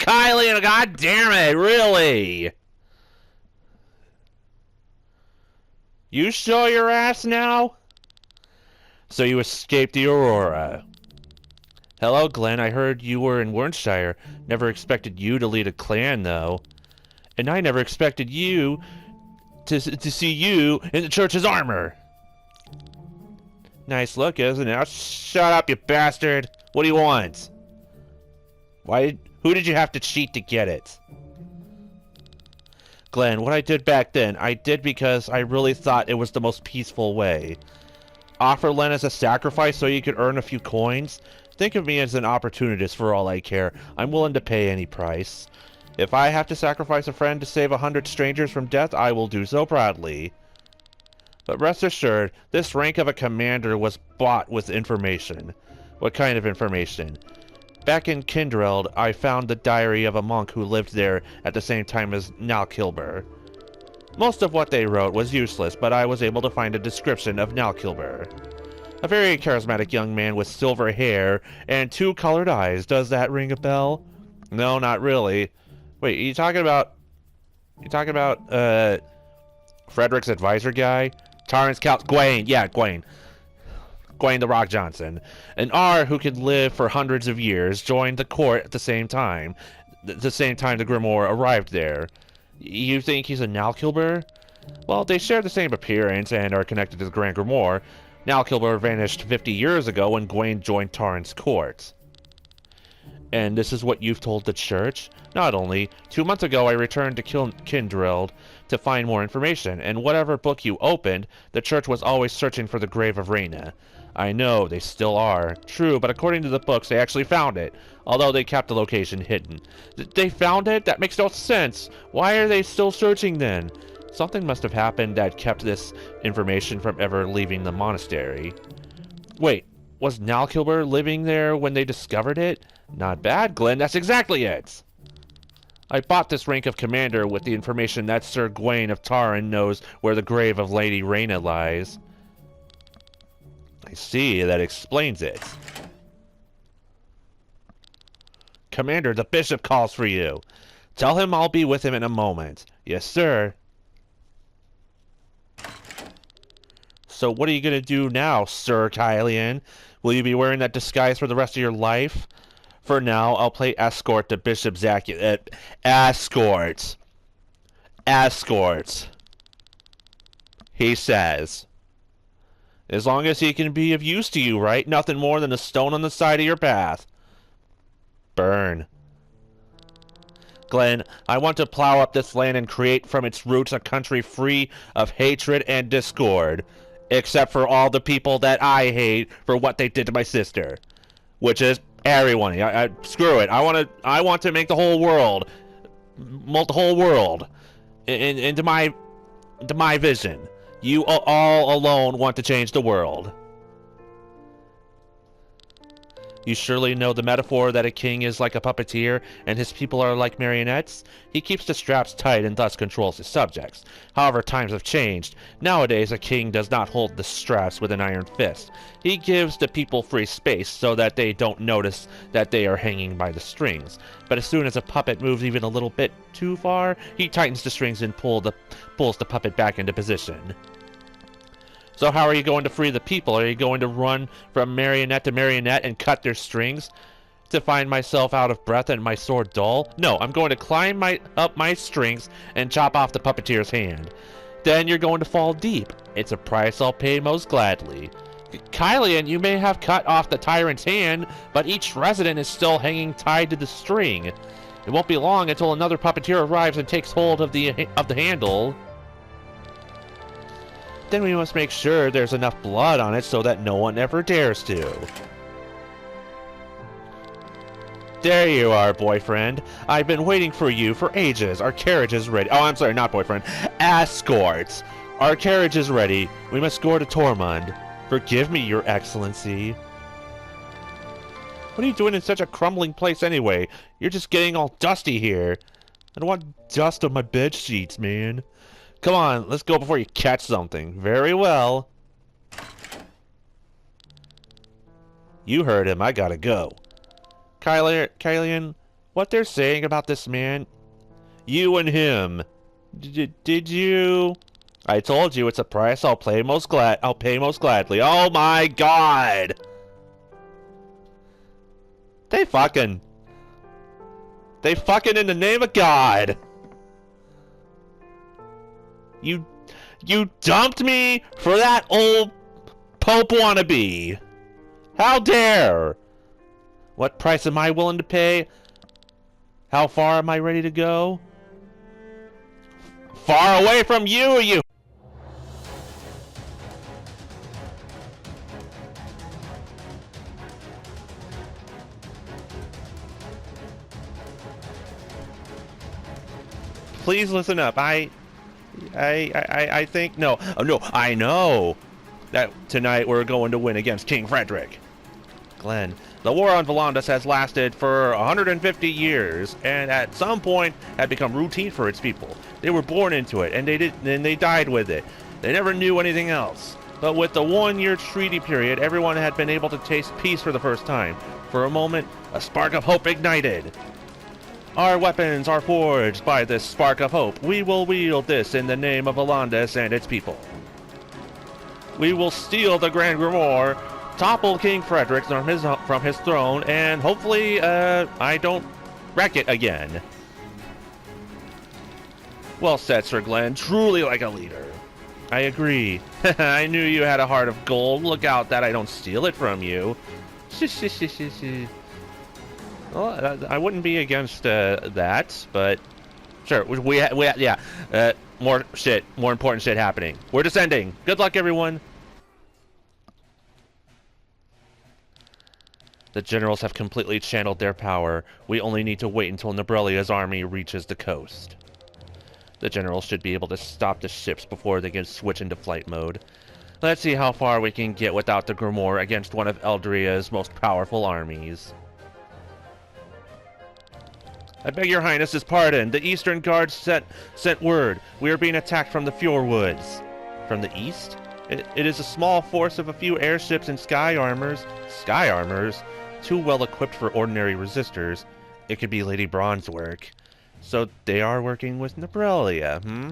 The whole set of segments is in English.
Kylie, god damn it, really? You show your ass now? So you escaped the Aurora. Hello, Glenn. I heard you were in Warnshire. Never expected you to lead a clan, though. And I never expected you to see you in the church's armor. Nice look, isn't it? Oh, shut up, you bastard. What do you want? Who did you have to cheat to get it? Glenn, what I did back then, I did because I really thought it was the most peaceful way. Offer Len as a sacrifice so you could earn a few coins? Think of me as an opportunist for all I care. I'm willing to pay any price. If I have to sacrifice a friend to save 100 strangers from death, I will do so proudly. But rest assured, this rank of a commander was bought with information. What kind of information? Back in Kindreld, I found the diary of a monk who lived there at the same time as Nalkilber. Most of what they wrote was useless, but I was able to find a description of Nalkilber. A very charismatic young man with silver hair and 2 colored eyes. Does that ring a bell? No, not really. Wait, are you talking about... Frederick's advisor guy? Tarrant's Gawain. Yeah, Gawain. Gawain the Rock Johnson. An R who could live for hundreds of years joined the court at the same time. The same time the Grimoire arrived there. You think he's a Nalkilber? Well, they share the same appearance and are connected to the Grand Grimoire. Nalkilber vanished 50 years ago when Gawain joined Tarrant's court. And this is what you've told the church? Not only. 2 months ago I returned to Kindreld to find more information, and whatever book you opened, the church was always searching for the grave of Reyna. I know, they still are. True, but according to the books, they actually found it, although they kept the location hidden. They found it? That makes no sense. Why are they still searching then? Something must have happened that kept this information from ever leaving the monastery. Wait, was Nalkilber living there when they discovered it? Not bad, Glenn, that's exactly it! I bought this rank of commander with the information that Sir Gawain of Tarn knows where the grave of Lady Reyna lies. I see, that explains it. Commander, the bishop calls for you. Tell him I'll be with him in a moment. Yes, sir. So what are you going to do now, Sir Kylian? Will you be wearing that disguise for the rest of your life? For now, I'll play escort to Bishop Zacchaeus. Escort. Escort. He says. As long as he can be of use to you, right? Nothing more than a stone on the side of your path. Burn. Glenn, I want to plow up this land and create from its roots a country free of hatred and discord. Except for all the people that I hate for what they did to my sister. Which is everyone. Screw it. I want to make the whole world, into my vision. You all alone want to change the world. You surely know the metaphor that a king is like a puppeteer and his people are like marionettes? He keeps the straps tight and thus controls his subjects. However, times have changed. Nowadays, a king does not hold the straps with an iron fist. He gives the people free space so that they don't notice that they are hanging by the strings. But as soon as a puppet moves even a little bit too far, he tightens the strings and pulls the puppet back into position. So how are you going to free the people? Are you going to run from marionette to marionette and cut their strings? To find myself out of breath and my sword dull? No, I'm going to climb up my strings and chop off the puppeteer's hand. Then you're going to fall deep. It's a price I'll pay most gladly. Kylian, you may have cut off the tyrant's hand, but each resident is still hanging tied to the string. It won't be long until another puppeteer arrives and takes hold of the handle. Then we must make sure there's enough blood on it so that no one ever dares to. There you are, boyfriend. I've been waiting for you for ages. Our carriage is ready. Oh, I'm sorry, not boyfriend. Escorts. Our carriage is ready. We must go to Tormund. Forgive me, Your Excellency. What are you doing in such a crumbling place anyway? You're just getting all dusty here. I don't want dust on my bed sheets, man. Come on, let's go before you catch something. Very well. You heard him. I gotta go. Kylian, what they're saying about this man? You and him. Did you? I told you it's a price I'll pay most gladly. Oh my god! They fucking in the name of God! You dumped me for that old Pope wannabe! How dare! What price am I willing to pay? How far am I ready to go? Far away from you, you! Please listen up. I think no. Oh no, I know that tonight we're going to win against King Frederick. Glenn, the war on Volandas has lasted for 150 years, and at some point had become routine for its people. They were born into it, and they died with it. They never knew anything else. But with the 1-year treaty period, everyone had been able to taste peace for the first time. For a moment, a spark of hope ignited. Our weapons are forged by this spark of hope. We will wield this in the name of Volandas and its people. We will steal the Grand Grimoire, topple King Frederick from his throne, and hopefully, I don't wreck it again. Well said, Sir Glenn. Truly like a leader. I agree. I knew you had a heart of gold. Look out that I don't steal it from you. Well, I wouldn't be against that, but sure. More important shit happening. We're descending. Good luck, everyone. The generals have completely channeled their power. We only need to wait until Nobrelia's army reaches the coast. The generals should be able to stop the ships before they can switch into flight mode. Let's see how far we can get without the Grimoire against one of Eldria's most powerful armies. I beg your highness's pardon. The Eastern Guard sent word. We are being attacked from the Fjord Woods. From the east? It is a small force of a few airships and sky armors. Sky armors? Too well equipped for ordinary resistors. It could be Lady Braun's work. So they are working with Nobrelia, hmm?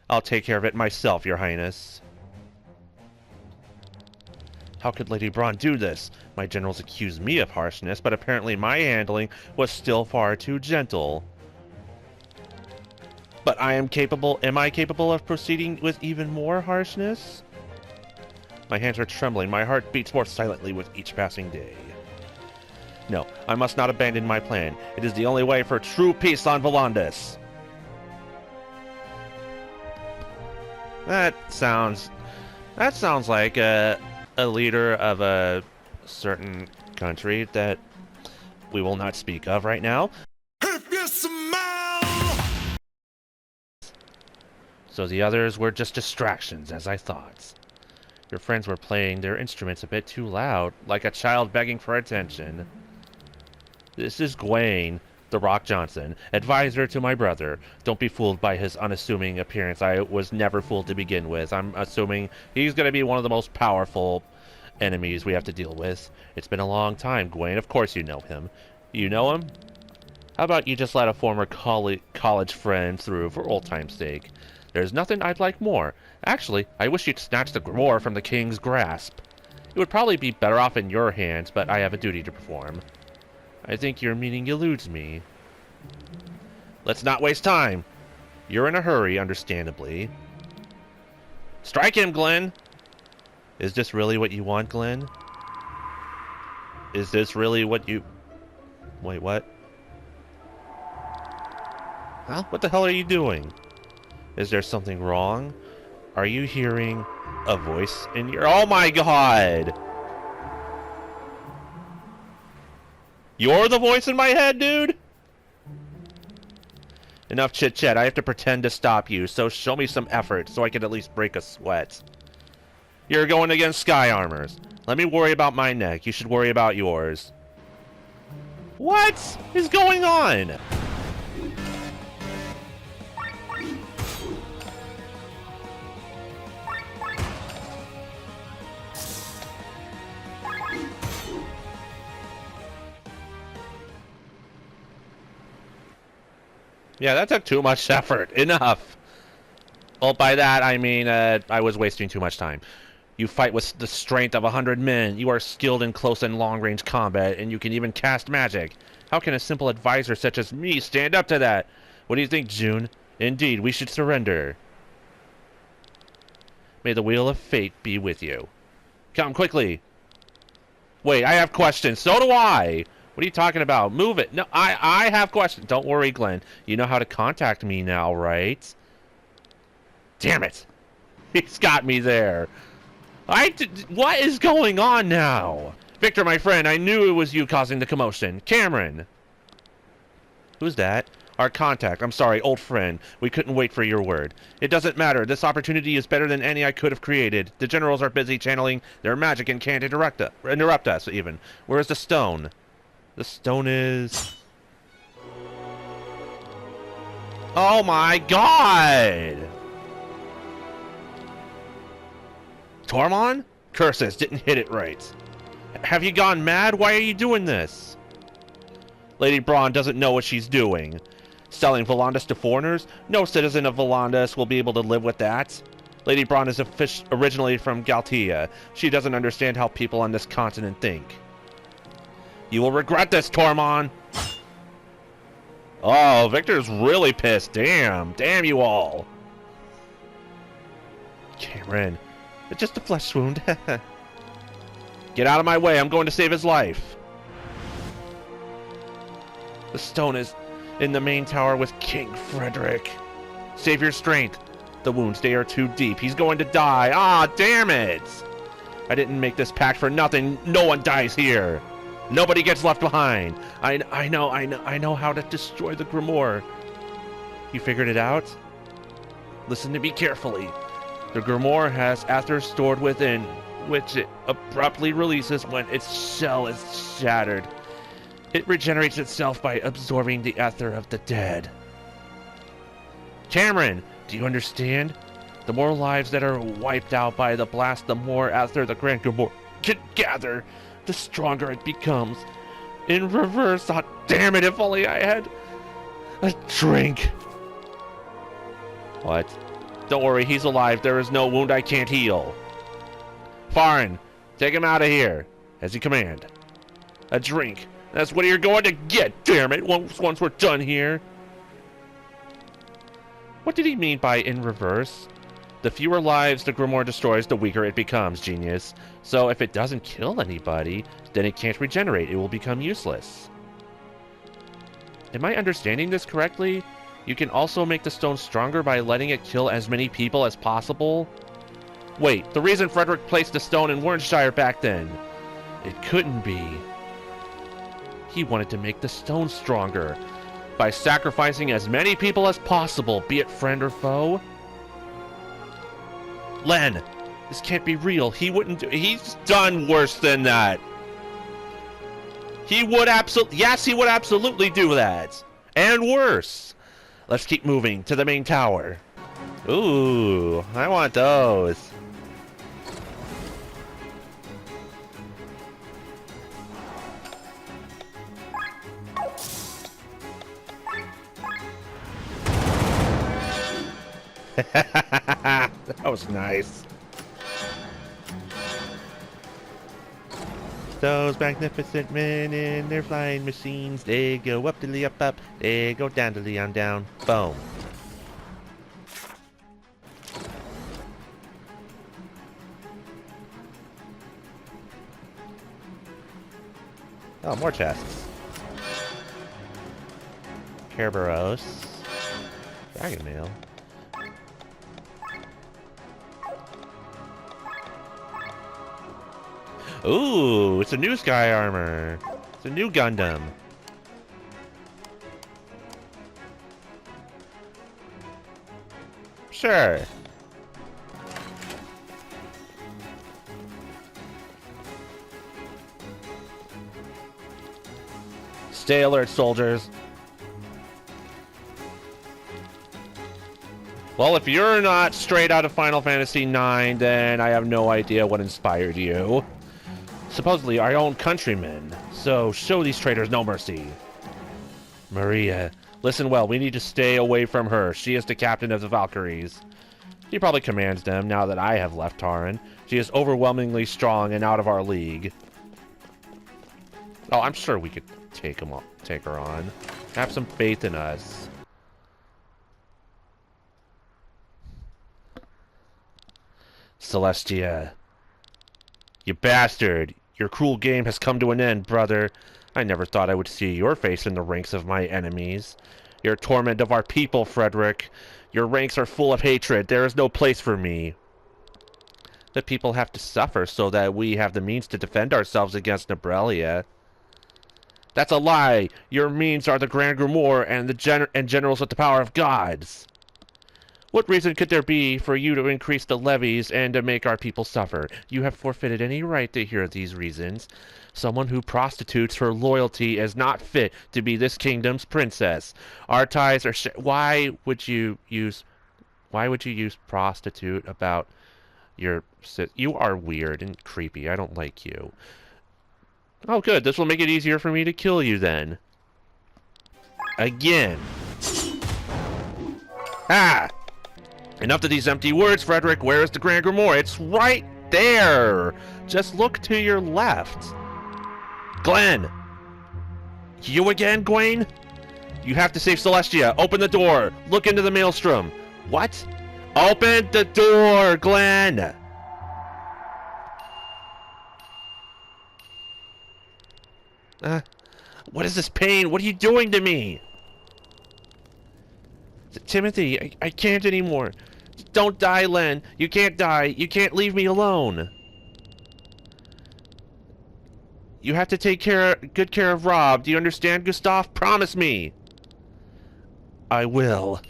I'll take care of it myself, your highness. How could Lady Braun do this? My generals accuse me of harshness, but apparently my handling was still far too gentle. But am I capable of proceeding with even more harshness? My hands are trembling, my heart beats more silently with each passing day. No, I must not abandon my plan. It is the only way for true peace on Volandas. That sounds like a leader of a certain country that we will not speak of right now. If you smell! So the others were just distractions, as I thought. Your friends were playing their instruments a bit too loud, like a child begging for attention. This is Gwaine, the Rock Johnson, advisor to my brother. Don't be fooled by his unassuming appearance. I was never fooled to begin with. I'm assuming he's going to be one of the most powerful enemies we have to deal with. It's been a long time, Gwaine. Of course you know him. You know him? How about you just let a former college friend through for old time's sake? There's nothing I'd like more. Actually, I wish you'd snatch the Grimoire from the king's grasp. It would probably be better off in your hands, but I have a duty to perform. I think your meaning eludes me. Let's not waste time. You're in a hurry, understandably. Strike him, Glenn! Is this really what you want, Glenn? Is this really what you... Wait, what? Huh? What the hell are you doing? Is there something wrong? Are you hearing a voice in your... Oh my god! You're the voice in my head, dude? Enough chit-chat. I have to pretend to stop you, so show me some effort so I can at least break a sweat. You're going against sky armors. Let me worry about my neck. You should worry about yours. What is going on? Yeah, that took too much effort. Enough. Well, by that, I mean, I was wasting too much time. You fight with the strength of 100 men. You are skilled in close and long-range combat, and you can even cast magic. How can a simple advisor such as me stand up to that? What do you think, June? Indeed, we should surrender. May the wheel of fate be with you. Come quickly. Wait, I have questions. So do I. What are you talking about? Move it. No, I have questions. Don't worry, Glenn. You know how to contact me now, right? Damn it. He's got me there. What is going on now? Victor, my friend, I knew it was you causing the commotion. Cameron. Who's that? Our contact. I'm sorry, old friend. We couldn't wait for your word. It doesn't matter. This opportunity is better than any I could have created. The generals are busy channeling their magic and can't interrupt us, even. Where is the stone? The stone is... Oh my god! Tormon? Curses, didn't hit it right. Have you gone mad? Why are you doing this? Lady Braun doesn't know what she's doing. Selling Volandas to foreigners? No citizen of Volandas will be able to live with that. Lady Braun is originally from Galtia. She doesn't understand how people on this continent think. You will regret this, Tormon! Oh, Victor's really pissed. Damn. Damn you all. Cameron. It's just a flesh wound. Get out of my way. I'm going to save his life. The stone is in the main tower with King Frederick. Save your strength. The wounds, they are too deep. He's going to die. Ah, damn it. I didn't make this pact for nothing. No one dies here. Nobody gets left behind. I know how to destroy the Grimoire. You figured it out? Listen to me carefully. The Grimoire has ether stored within, which it abruptly releases when its shell is shattered. It regenerates itself by absorbing the ether of the dead. Cameron, do you understand? The more lives that are wiped out by the blast, the more ether the Grand Grimoire can gather, the stronger it becomes. In reverse, oh damn it, if only I had a drink. What? Don't worry, he's alive. There is no wound I can't heal. Farin, take him out of here, as you command. A drink. That's what you're going to get, damn it, once we're done here. What did he mean by in reverse? The fewer lives the Grimoire destroys, the weaker it becomes, genius. So if it doesn't kill anybody, then it can't regenerate. It will become useless. Am I understanding this correctly? You can also make the stone stronger by letting it kill as many people as possible? Wait, the reason Frederick placed the stone in Warrenshire back then. It couldn't be. He wanted to make the stone stronger by sacrificing as many people as possible, be it friend or foe. Len, this can't be real. He wouldn't do. He's done worse than that. He would yes, he would absolutely do that. And worse. Let's keep moving to the main tower. Ooh, I want those. That was nice. Those magnificent men in their flying machines, they go up dilly up up, they go down dilly on down. Boom. Oh, more chests. Kerberos. Dragon mail. Ooh, it's a new Sky Armor. It's a new Gundam. Sure. Stay alert, soldiers. Well, if you're not straight out of Final Fantasy IX, then I have no idea what inspired you. Supposedly our own countrymen, so show these traitors no mercy. Maria, Listen well, we need to stay away from her. She is the captain of the Valkyries. She probably commands them now that I have left Taran. She is overwhelmingly strong and out of our league. Oh, I'm sure we could take her on. Have some faith in us. Celestia. You bastard. Your cruel game has come to an end, brother. I never thought I would see your face in the ranks of my enemies. Your torment of our people, Frederick. Your ranks are full of hatred. There is no place for me. The people have to suffer so that we have the means to defend ourselves against Nebrelia. That's a lie. Your means are the Grand Grimoire and the generals with the power of gods. What reason could there be for you to increase the levies and to make our people suffer? You have forfeited any right to hear these reasons. Someone who prostitutes her loyalty is not fit to be this kingdom's princess. Our ties are why would you use prostitute about your you are weird and creepy. I don't like you. Oh good, this will make it easier for me to kill you then. Again. Ah! Enough of these empty words, Frederick. Where is the Grand Grimoire? It's right there! Just look to your left. Glenn! You again, Gwaine? You have to save Celestia. Open the door. Look into the maelstrom. What? Open the door, Glenn! What is this pain? What are you doing to me? Timothy, I can't anymore. Don't die, Len. You can't die. You can't leave me alone. You have to take good care of Rob. Do you understand, Gustav? Promise me. I will.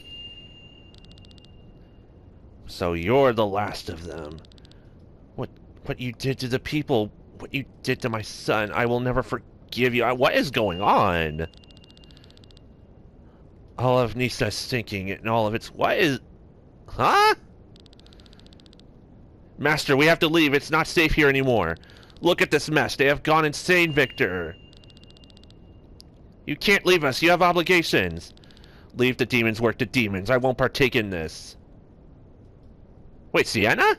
So you're the last of them. What you did to the people, what you did to my son, I will never forgive you. What is going on? All of Nisa's sinking and all of its... What is... Huh? Master, we have to leave. It's not safe here anymore. Look at this mess. They have gone insane, Victor. You can't leave us. You have obligations. Leave the demons work to demons. I won't partake in this. Wait, Sienna?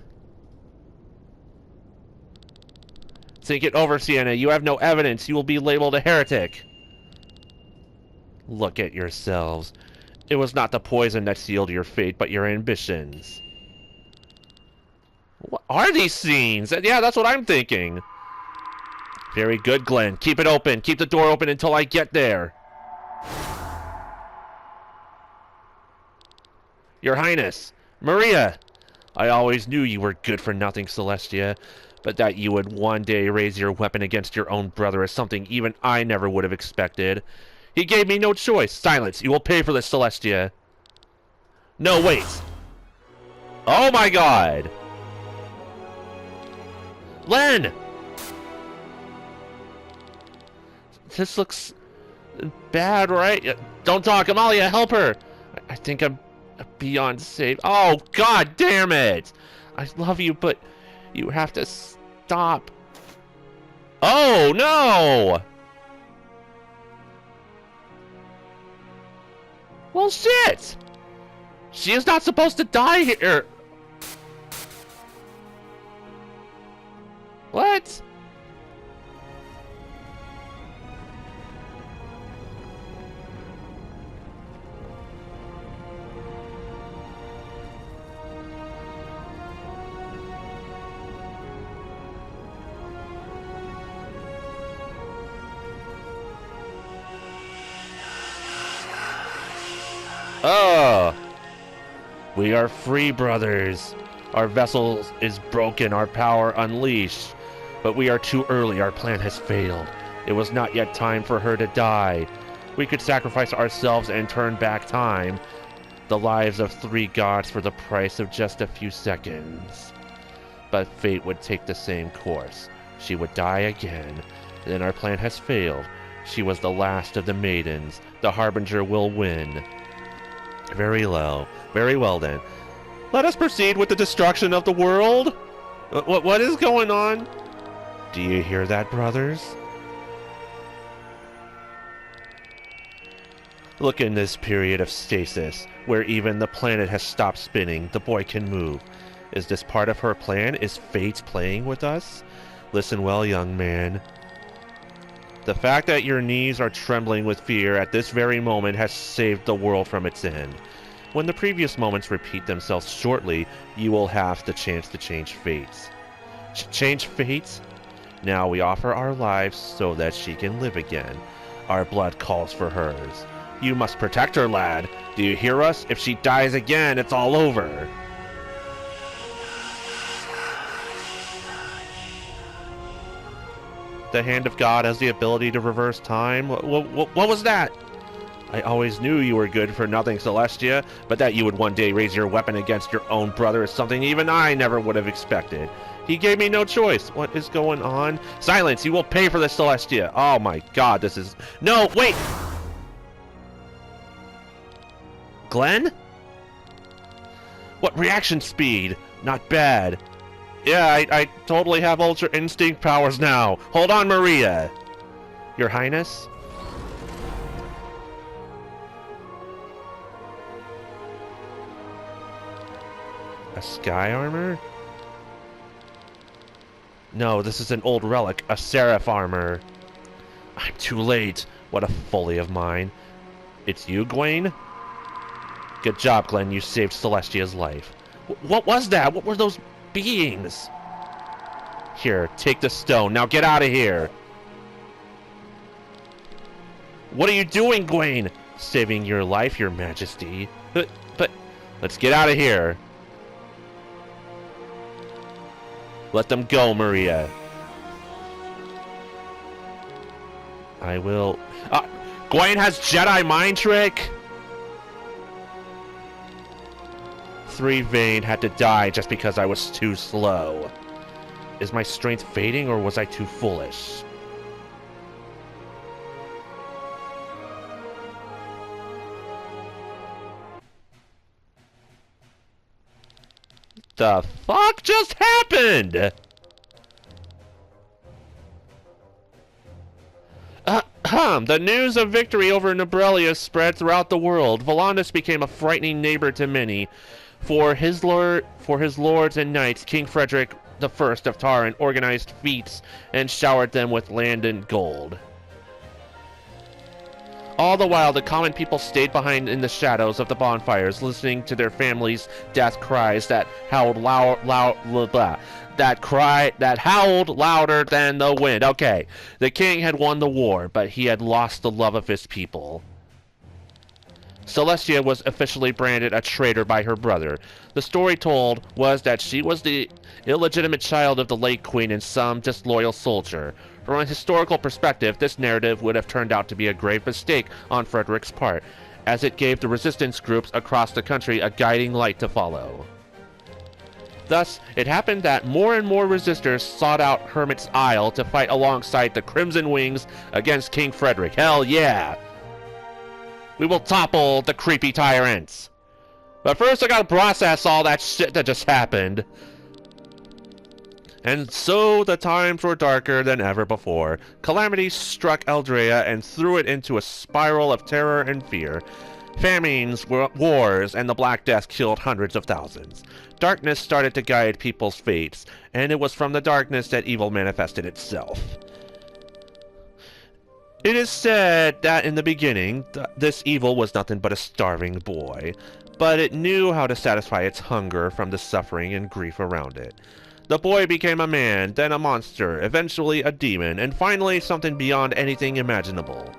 Think it over, Sienna. You have no evidence. You will be labeled a heretic. Look at yourselves. It was not the poison that sealed your fate, but your ambitions. What are these scenes? Yeah, that's what I'm thinking. Very good, Glenn. Keep it open. Keep the door open until I get there. Your Highness. Maria. I always knew you were good for nothing, Celestia. But that you would one day raise your weapon against your own brother is something even I never would have expected. He gave me no choice. Silence. You will pay for this, Celestia. No, wait. Oh my god. Len! This looks bad, right? Don't talk, Amalia, help her. I think I'm beyond safe. Oh, god damn it. I love you, but you have to stop. Oh, no! Well, shit! She is not supposed to die here! What? Oh! We are free, brothers. Our vessel is broken, our power unleashed. But we are too early, our plan has failed. It was not yet time for her to die. We could sacrifice ourselves and turn back time. The lives of 3 gods for the price of just a few seconds. But fate would take the same course. She would die again. Then our plan has failed. She was the last of the maidens. The Harbinger will win. Very low. Very well then. Let us proceed with the destruction of the world. What is going on? Do you hear that, brothers? Look, in this period of stasis, where even the planet has stopped spinning, the boy can move. Is this part of her plan? Is fate playing with us? Listen well, young man. The fact that your knees are trembling with fear at this very moment has saved the world from its end. When the previous moments repeat themselves shortly, you will have the chance to change fates. Change fates? Now we offer our lives so that she can live again. Our blood calls for hers. You must protect her, lad. Do you hear us? If she dies again, it's all over. The hand of God has the ability to reverse time. What was that? I always knew you were good for nothing, Celestia, but that you would one day raise your weapon against your own brother is something even I never would have expected. He gave me no choice. What is going on? Silence! You will pay for this, Celestia! Oh my god, this is... No, wait! Glenn? What reaction speed? Not bad. Yeah, I totally have Ultra Instinct powers now. Hold on, Maria. Your Highness? A sky armor? No, this is an old relic, a seraph armor. I'm too late. What a folly of mine. It's you, Gwaine? Good job, Glenn. You saved Celestia's life. What was that? What were those beings? Here, take the stone. Now get out of here. What are you doing, Gwaine? Saving your life, your majesty. But let's get out of here. Let them go, Maria. I will... Gwaine has Jedi mind trick? 3 Vane had to die just because I was too slow. Is my strength fading, or was I too foolish? The fuck just happened? The news of victory over Nobrelius spread throughout the world. Volandus became a frightening neighbor to many. For his lords and knights, King Frederick I of Taran organized feats and showered them with land and gold. All the while, the common people stayed behind in the shadows of the bonfires, listening to their families' death cries that howled that howled louder than the wind. Okay, the king had won the war, but he had lost the love of his people. Celestia was officially branded a traitor by her brother. The story told was that she was the illegitimate child of the late queen and some disloyal soldier. From a historical perspective, this narrative would have turned out to be a grave mistake on Frederick's part, as it gave the resistance groups across the country a guiding light to follow. Thus, it happened that more and more resistors sought out Hermit's Isle to fight alongside the Crimson Wings against King Frederick. Hell yeah! We will topple the creepy tyrants. But first I gotta process all that shit that just happened. And so the times were darker than ever before. Calamity struck Eldrea and threw it into a spiral of terror and fear. Famines, wars, and the Black Death killed hundreds of thousands. Darkness started to guide people's fates, and it was from the darkness that evil manifested itself. It is said that in the beginning, this evil was nothing but a starving boy, but it knew how to satisfy its hunger from the suffering and grief around it. The boy became a man, then a monster, eventually a demon, and finally something beyond anything imaginable.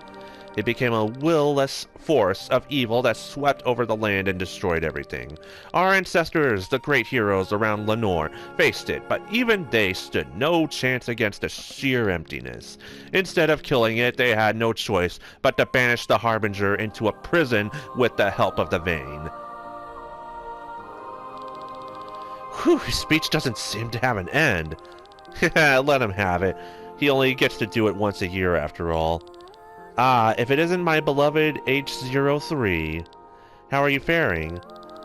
It became a will-less force of evil that swept over the land and destroyed everything. Our ancestors, the great heroes around Lenore, faced it, but even they stood no chance against the sheer emptiness. Instead of killing it, they had no choice but to banish the Harbinger into a prison with the help of the Vane. Whew, his speech doesn't seem to have an end. Let him have it. He only gets to do it once a year after all. Ah, if it isn't my beloved H03. How are you faring?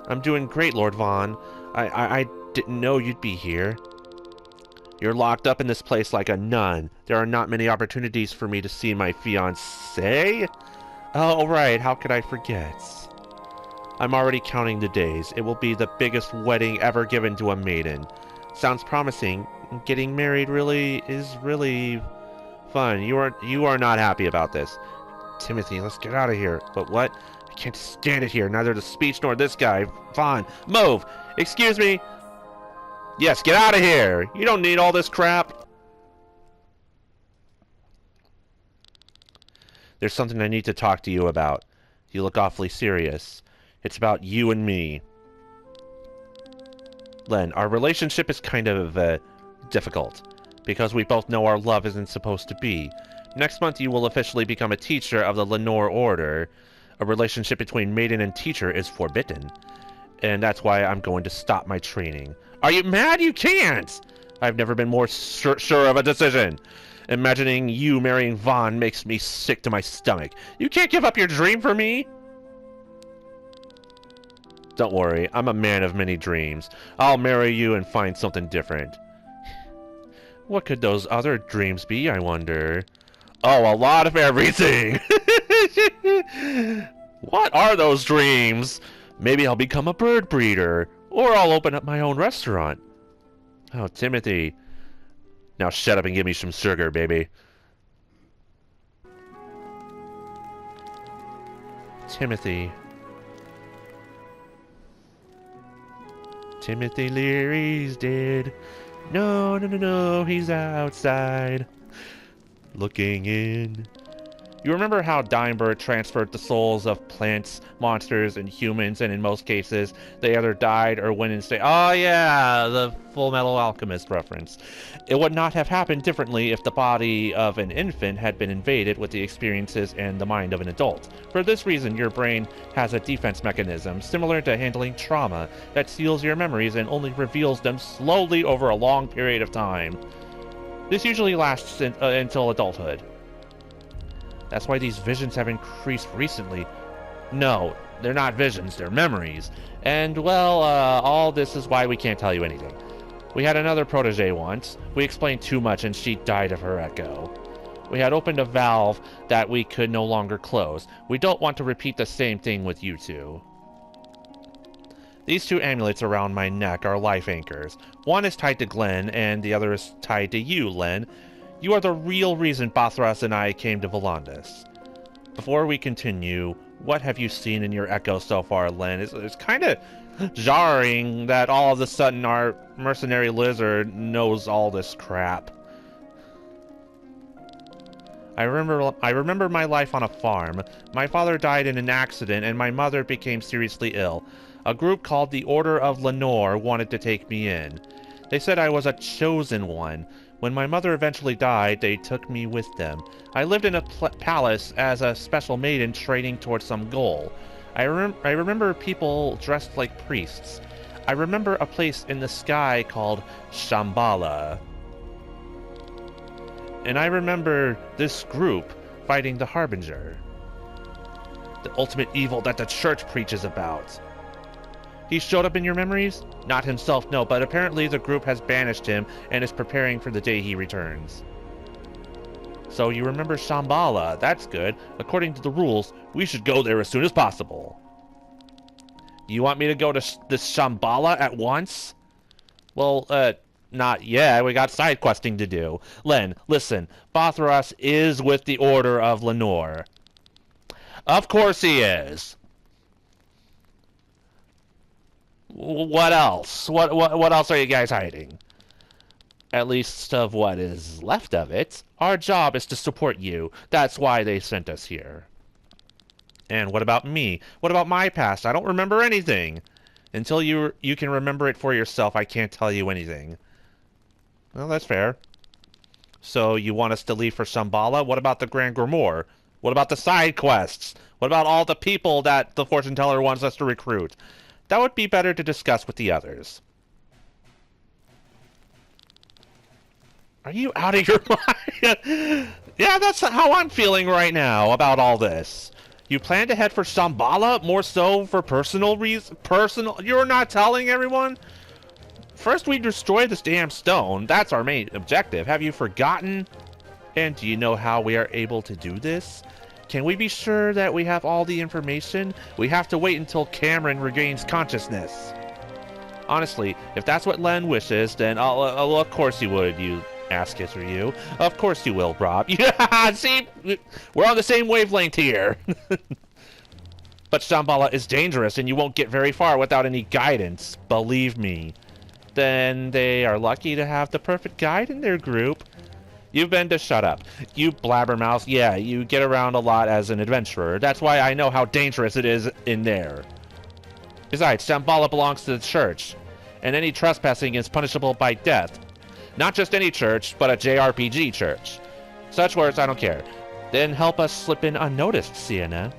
I'm doing great, Lord Vaughn. I didn't know you'd be here. You're locked up in this place like a nun. There are not many opportunities for me to see my fiancée. Oh, right, how could I forget? I'm already counting the days. It will be the biggest wedding ever given to a maiden. Sounds promising. Getting married is really fun. You are not happy about this. Timothy, let's get out of here. But what? I can't stand it here. Neither the speech nor this guy. Vaughn, move! Excuse me? Yes, get out of here! You don't need all this crap. There's something I need to talk to you about. You look awfully serious. It's about you and me. Len, our relationship is kind of, difficult. Because we both know our love isn't supposed to be. Next month you will officially become a teacher of the Lenore Order. A relationship between maiden and teacher is forbidden. And that's why I'm going to stop my training. Are you mad? You can't! I've never been more sure of a decision. Imagining you marrying Vaughn makes me sick to my stomach. You can't give up your dream for me? Don't worry, I'm a man of many dreams. I'll marry you and find something different. What could those other dreams be, I wonder? Oh, a lot of everything! What are those dreams? Maybe I'll become a bird breeder. Or I'll open up my own restaurant. Oh, Timothy. Now shut up and give me some sugar, baby. Timothy. Timothy Leary's dead. No, no, no, no, he's outside. Looking in. You remember how Dimebird transferred the souls of plants, monsters, and humans, and in most cases, they either died or went insane? Oh yeah, the Full Metal Alchemist reference. It would not have happened differently if the body of an infant had been invaded with the experiences and the mind of an adult. For this reason, your brain has a defense mechanism, similar to handling trauma, that seals your memories and only reveals them slowly over a long period of time. This usually lasts until adulthood. That's why these visions have increased recently. No, they're not visions, they're memories. And, well, all this is why we can't tell you anything. We had another protege once. We explained too much and she died of her echo. We had opened a valve that we could no longer close. We don't want to repeat the same thing with you two. These two amulets around my neck are life anchors. One is tied to Glenn, and the other is tied to you, Len. You are the real reason Bathras and I came to Volandis. Before we continue, what have you seen in your echo so far, Len? It's kind of jarring that all of a sudden our mercenary lizard knows all this crap. I remember my life on a farm. My father died in an accident and my mother became seriously ill. A group called the Order of Lenore wanted to take me in. They said I was a chosen one. When my mother eventually died, they took me with them. I lived in a palace as a special maiden training towards some goal. I remember people dressed like priests. I remember a place in the sky called Shambhala. And I remember this group fighting the Harbinger. The ultimate evil that the church preaches about. He showed up in your memories? Not himself, no, but apparently the group has banished him and is preparing for the day he returns. So you remember Shambhala, that's good. According to the rules, we should go there as soon as possible. You want me to go to this Shambhala at once? Well, not yet. We got side questing to do. Len, listen. Bathras is with the Order of Lenore. Of course he is. What else? What else are you guys hiding? At least of what is left of it. Our job is to support you. That's why they sent us here. And what about me? What about my past? I don't remember anything. Until you can remember it for yourself, I can't tell you anything. Well, that's fair. So you want us to leave for Shambhala? What about the Grand Grimoire? What about the side quests? What about all the people that the fortune teller wants us to recruit? That would be better to discuss with the others. Are you out of your mind? Yeah, that's how I'm feeling right now about all this. You plan to head for Shambhala more so for personal reasons? You're not telling everyone? First we destroy this damn stone. That's our main objective. Have you forgotten? And do you know how we are able to do this? Can we be sure that we have all the information? We have to wait until Cameron regains consciousness. Honestly, if that's what Len wishes, then of course you would, you ass-kisser you. Of course you will, Rob. Yeah, see? We're on the same wavelength here. But Shambhala is dangerous, and you won't get very far without any guidance. Believe me. Then they are lucky to have the perfect guide in their group. You've been to shut up. You blabbermouth. Yeah, you get around a lot as an adventurer. That's why I know how dangerous it is in there. Besides, Shambhala belongs to the church, and any trespassing is punishable by death. Not just any church, but a JRPG church. Such words, I don't care. Then help us slip in unnoticed, Sienna.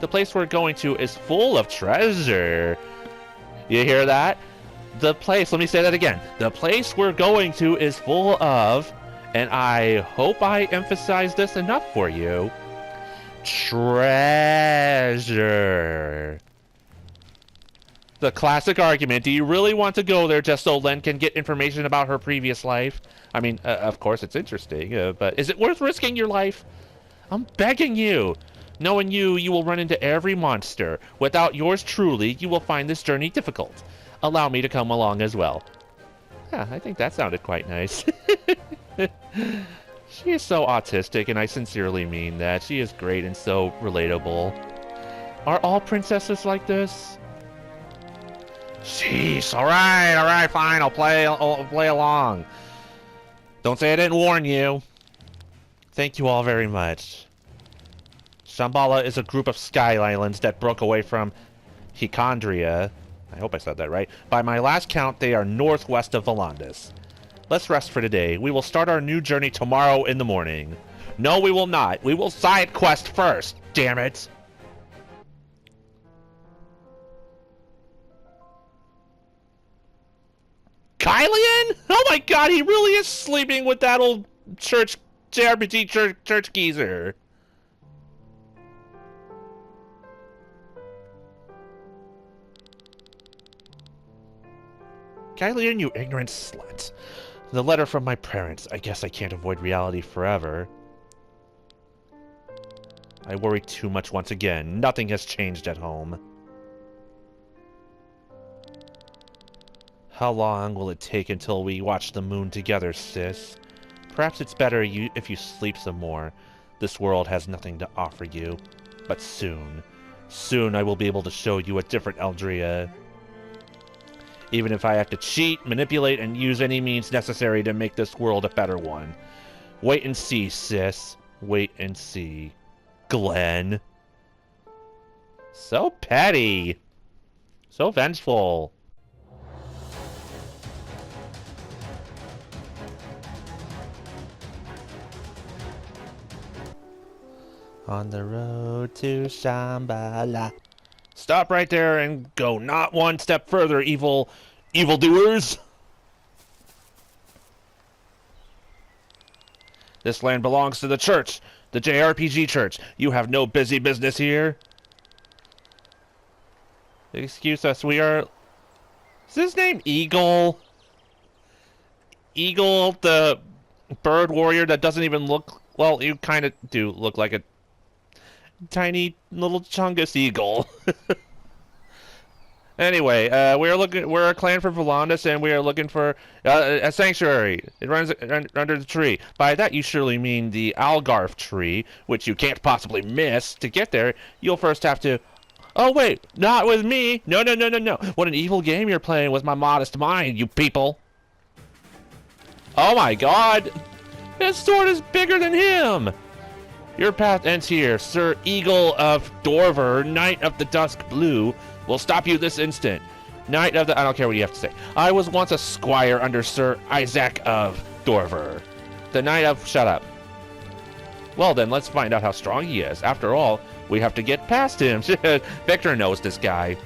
The place we're going to is full of treasure. You hear that? The place, let me say that again. The place we're going to is full of, and I hope I emphasize this enough for you, treasure. The classic argument, do you really want to go there just so Len can get information about her previous life? I mean, of course it's interesting, but is it worth risking your life? I'm begging you. Knowing you will run into every monster. Without yours truly, you will find this journey difficult. Allow me to come along as well. Yeah, I think that sounded quite nice. She is so autistic, and I sincerely mean that. She is great and so relatable. Are all princesses like this? Sheesh, alright, fine, I'll play along. Don't say I didn't warn you. Thank you all very much. Shambhala is a group of sky islands that broke away from Hicandria. I hope I said that right. By my last count, they are northwest of Volandis. Let's rest for today. We will start our new journey tomorrow in the morning. No, we will not. We will side quest first. Damn it. Kylian? Oh my god, he really is sleeping with that old JRPG church geezer. Kylian, you ignorant slut. The letter from my parents. I guess I can't avoid reality forever. I worry too much once again. Nothing has changed at home. How long will it take until we watch the moon together, sis? Perhaps it's better if you sleep some more. This world has nothing to offer you. But soon I will be able to show you a different Eldria. Even if I have to cheat, manipulate, and use any means necessary to make this world a better one. Wait and see, sis. Wait and see. Glenn. So petty. So vengeful. On the road to Shambhala. Stop right there and go not one step further, evildoers. This land belongs to the church, the JRPG church. You have no busy business here. Excuse us, we are... Is his name Eagle? Eagle, the bird warrior that doesn't even look... Well, you kind of do look like a tiny little chungus eagle. Anyway, we're a clan from Volandis, and we are looking for a sanctuary. It runs under the tree. By that you surely mean the Algarve tree, which you can't possibly miss. To get there, you'll first have to... Oh wait, not with me. No. What an evil game you're playing with my modest mind, you people. Oh my god. His sword is bigger than him. Your path ends here. Sir Eagle of Dorver, Knight of the Dusk Blue, will stop you this instant. Knight of the... I don't care what you have to say. I was once a squire under Sir Isaac of Dorver. The Knight of... Shut up. Well then, let's find out how strong he is. After all, we have to get past him. Victor knows this guy.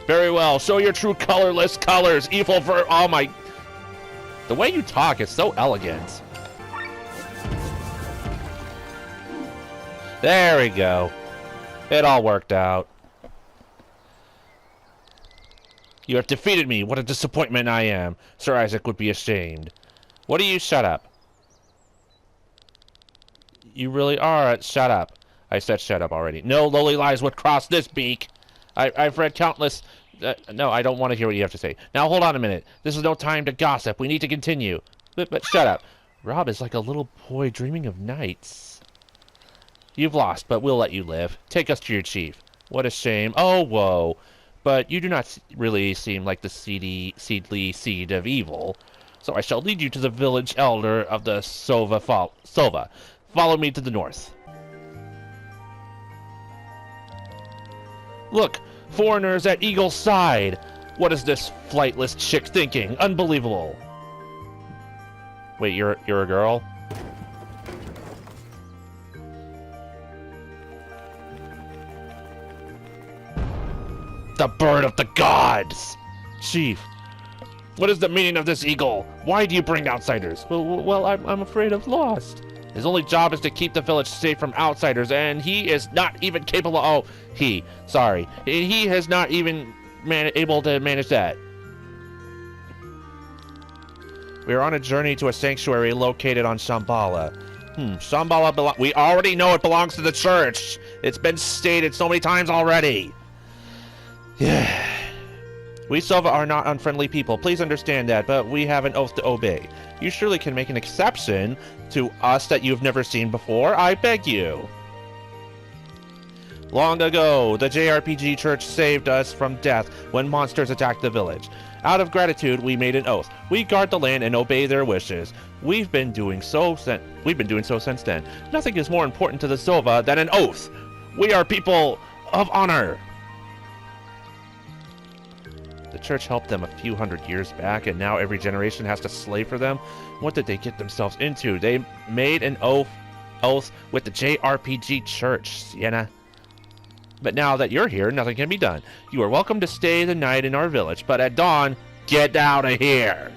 Very well. Show your true colorless colors. Evil ver... Oh my... The way you talk is so elegant. There we go. It all worked out. You have defeated me. What a disappointment I am. Sir Isaac would be ashamed. What do you... Shut up. You really are... Shut up. I said shut up already. No lowly lies would cross this beak. I've read countless... no, I don't want to hear what you have to say. Now, hold on a minute. This is no time to gossip. We need to continue. But shut up. Rob is like a little boy dreaming of nights. You've lost, but we'll let you live. Take us to your chief. What a shame. Oh, whoa. But you do not really seem like the seedly seed of evil. So I shall lead you to the village elder of the Sova. Follow me to the north. Look, foreigners at Eagle's side. What is this flightless chick thinking? Unbelievable. Wait, you're a girl? The bird of the gods! Chief, what is the meaning of this eagle? Why do you bring outsiders? Well, I'm afraid I've lost. His only job is to keep the village safe from outsiders, and he is not even capable of... He has not even able to manage that. We are on a journey to a sanctuary located on Shambhala. Shambhala we already know it belongs to the church. It's been stated so many times already. Yeah. We Sova are not unfriendly people. Please understand that, but we have an oath to obey. You surely can make an exception to us that you've never seen before. I beg you. Long ago, the JRPG Church saved us from death when monsters attacked the village. Out of gratitude, we made an oath. We guard the land and obey their wishes. We've been doing so since then. Nothing is more important to the Sova than an oath. We are people of honor. The church helped them a few hundred years back, and now every generation has to slave for them. What did they get themselves into? They made an oath with the JRPG Church, Sienna. But now that you're here, nothing can be done. You are welcome to stay the night in our village, but at dawn, get out of here.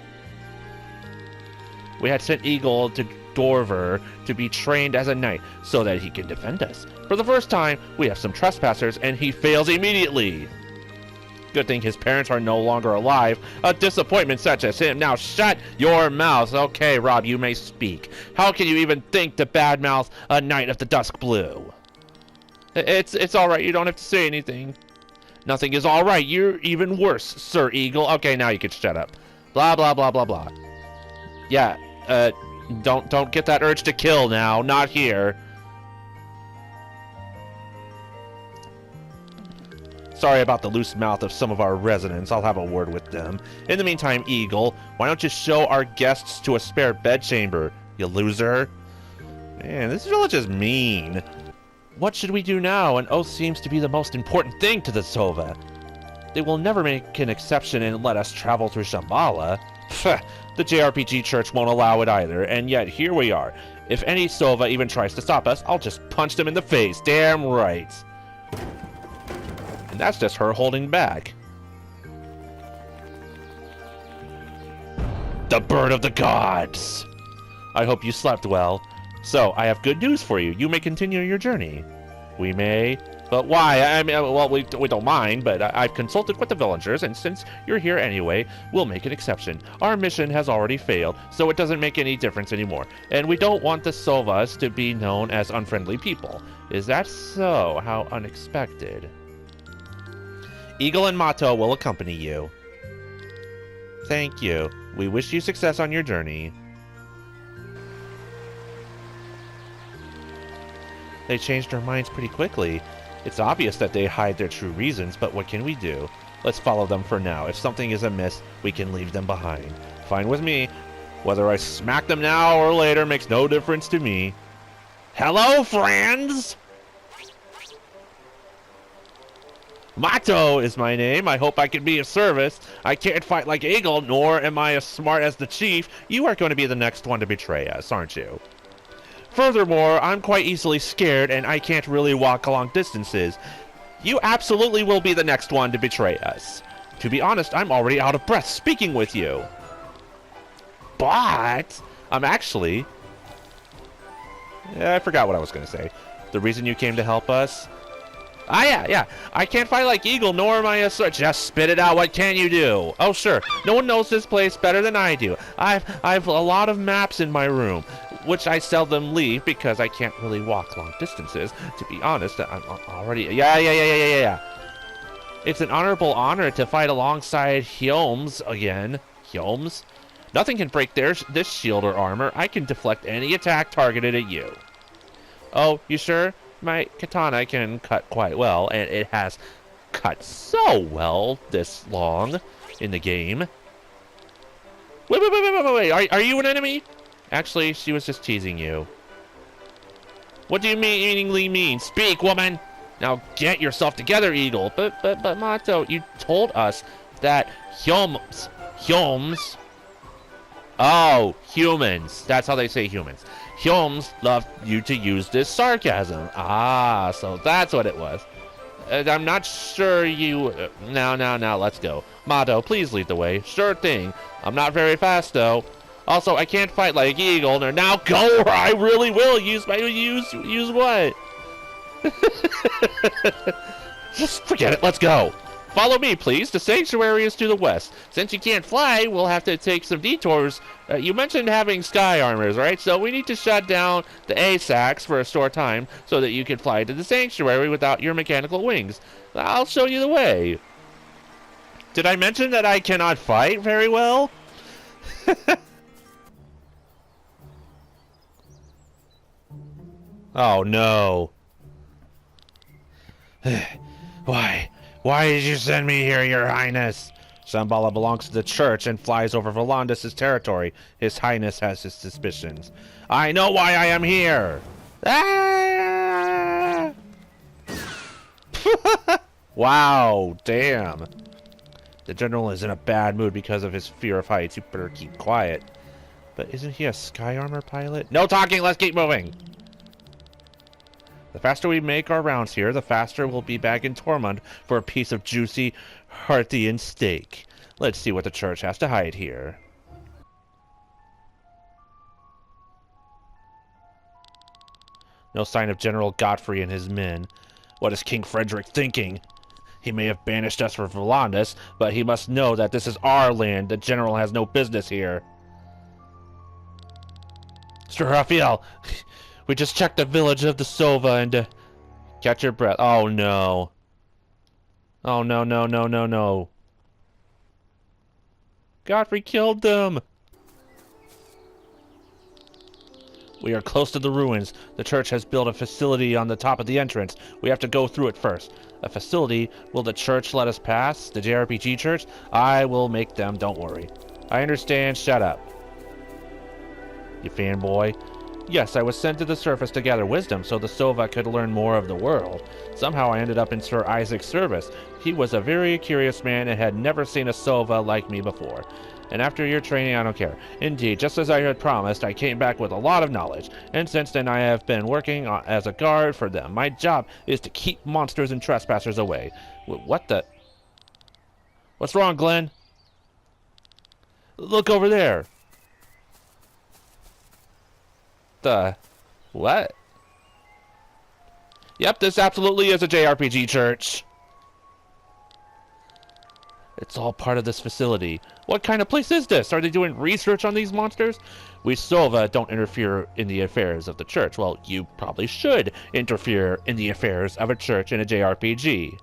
We had sent Eagle to Dorver to be trained as a knight so that he can defend us. For the first time, we have some trespassers, and he fails immediately. Good thing his parents are no longer alive. A disappointment such as him. Now shut your mouth. Okay, Rob, you may speak. How can you even think to badmouth a knight of the Dusk Blue? It's all right. You don't have to say anything. Nothing is all right. You're even worse, Sir Eagle. Okay, now you can shut up. Blah blah blah blah blah. Yeah. Don't get that urge to kill now. Not here. Sorry about the loose mouth of some of our residents. I'll have a word with them. In the meantime, Eagle, why don't you show our guests to a spare bedchamber, you loser? Man, this village is mean. What should we do now? An oath seems to be the most important thing to the Sova. They will never make an exception and let us travel through Shambhala. The JRPG Church won't allow it either, and yet here we are. If any Sova even tries to stop us, I'll just punch them in the face. Damn right. And that's just her holding back. The bird of the gods! I hope you slept well. So, I have good news for you. You may continue your journey. We may? But why? I mean, well, we don't mind, but I've consulted with the villagers, and since you're here anyway, we'll make an exception. Our mission has already failed, so it doesn't make any difference anymore. And we don't want the Sovas to be known as unfriendly people. Is that so? How unexpected. Eagle and Mato will accompany you. Thank you. We wish you success on your journey. They changed their minds pretty quickly. It's obvious that they hide their true reasons, but what can we do? Let's follow them for now. If something is amiss, we can leave them behind. Fine with me. Whether I smack them now or later makes no difference to me. Hello, friends! Mato is my name. I hope I can be of service. I can't fight like Eagle, nor am I as smart as the chief. You are going to be the next one to betray us, aren't you? Furthermore, I'm quite easily scared, and I can't really walk long distances. You absolutely will be the next one to betray us. To be honest, I'm already out of breath speaking with you. But I'm actually... I forgot what I was going to say. The reason you came to help us... yeah. I can't fight like Eagle, nor am I a sword. Just spit it out. What can you do? Oh, sure. No one knows this place better than I do. I've a lot of maps in my room. which I seldom leave because I can't really walk long distances. To be honest, I'm already... Yeah. It's an honorable honor to fight alongside Hyomes again. Hyomes? Nothing can break this shield or armor. I can deflect any attack targeted at you. Oh, you sure? My katana can cut quite well, and it has cut so well this long in the game. Wait. Are you an enemy? Actually, she was just teasing you. What do you meaningly mean? Speak, woman! Now get yourself together, Eagle. But Mato, you told us that Hyomes... Oh, humans. That's how they say humans. Hyomes love you to use this sarcasm. Ah, so that's what it was. I'm not sure you... Now, let's go. Mato, please lead the way. Sure thing. I'm not very fast, though. Also, I can't fight like Eagle. Now go, or I really will use what? Just forget it. Let's go. Follow me, please. The sanctuary is to the west. Since you can't fly, we'll have to take some detours. You mentioned having sky armors, right? So we need to shut down the ASACs for a short time so that you can fly to the sanctuary without your mechanical wings. I'll show you the way. Did I mention that I cannot fight very well? Oh, no. Why did you send me here, Your Highness? Shambhala belongs to the church and flies over Volandis' territory. His Highness has his suspicions. I know why I am here! Ah! Wow, damn. The general is in a bad mood because of his fear of heights. You better keep quiet. But isn't he a sky armor pilot? No talking, let's keep moving! The faster we make our rounds here, the faster we'll be back in Tormund for a piece of juicy, Harthian steak. Let's see what the church has to hide here. No sign of General Godfrey and his men. What is King Frederick thinking? He may have banished us for Volandis, but he must know that this is our land. The general has no business here. Sir Raphael, we just checked the village of the Sova and... catch your breath. Oh, no. Oh, no. Godfrey killed them. We are close to the ruins. The church has built a facility on the top of the entrance. We have to go through it first. A facility? Will the church let us pass? The JRPG church? I will make them, don't worry. I understand, shut up. You fanboy. Yes, I was sent to the surface to gather wisdom so the Sova could learn more of the world. Somehow I ended up in Sir Isaac's service. He was a very curious man and had never seen a Sova like me before. And after your training, I don't care. Indeed, just as I had promised, I came back with a lot of knowledge. And since then, I have been working as a guard for them. My job is to keep monsters and trespassers away. What the... What's wrong, Glenn? Look over there. The... What? Yep, this absolutely is a JRPG church. It's all part of this facility. What kind of place is this? Are they doing research on these monsters? We Sova don't interfere in the affairs of the church. Well, you probably should interfere in the affairs of a church in a JRPG.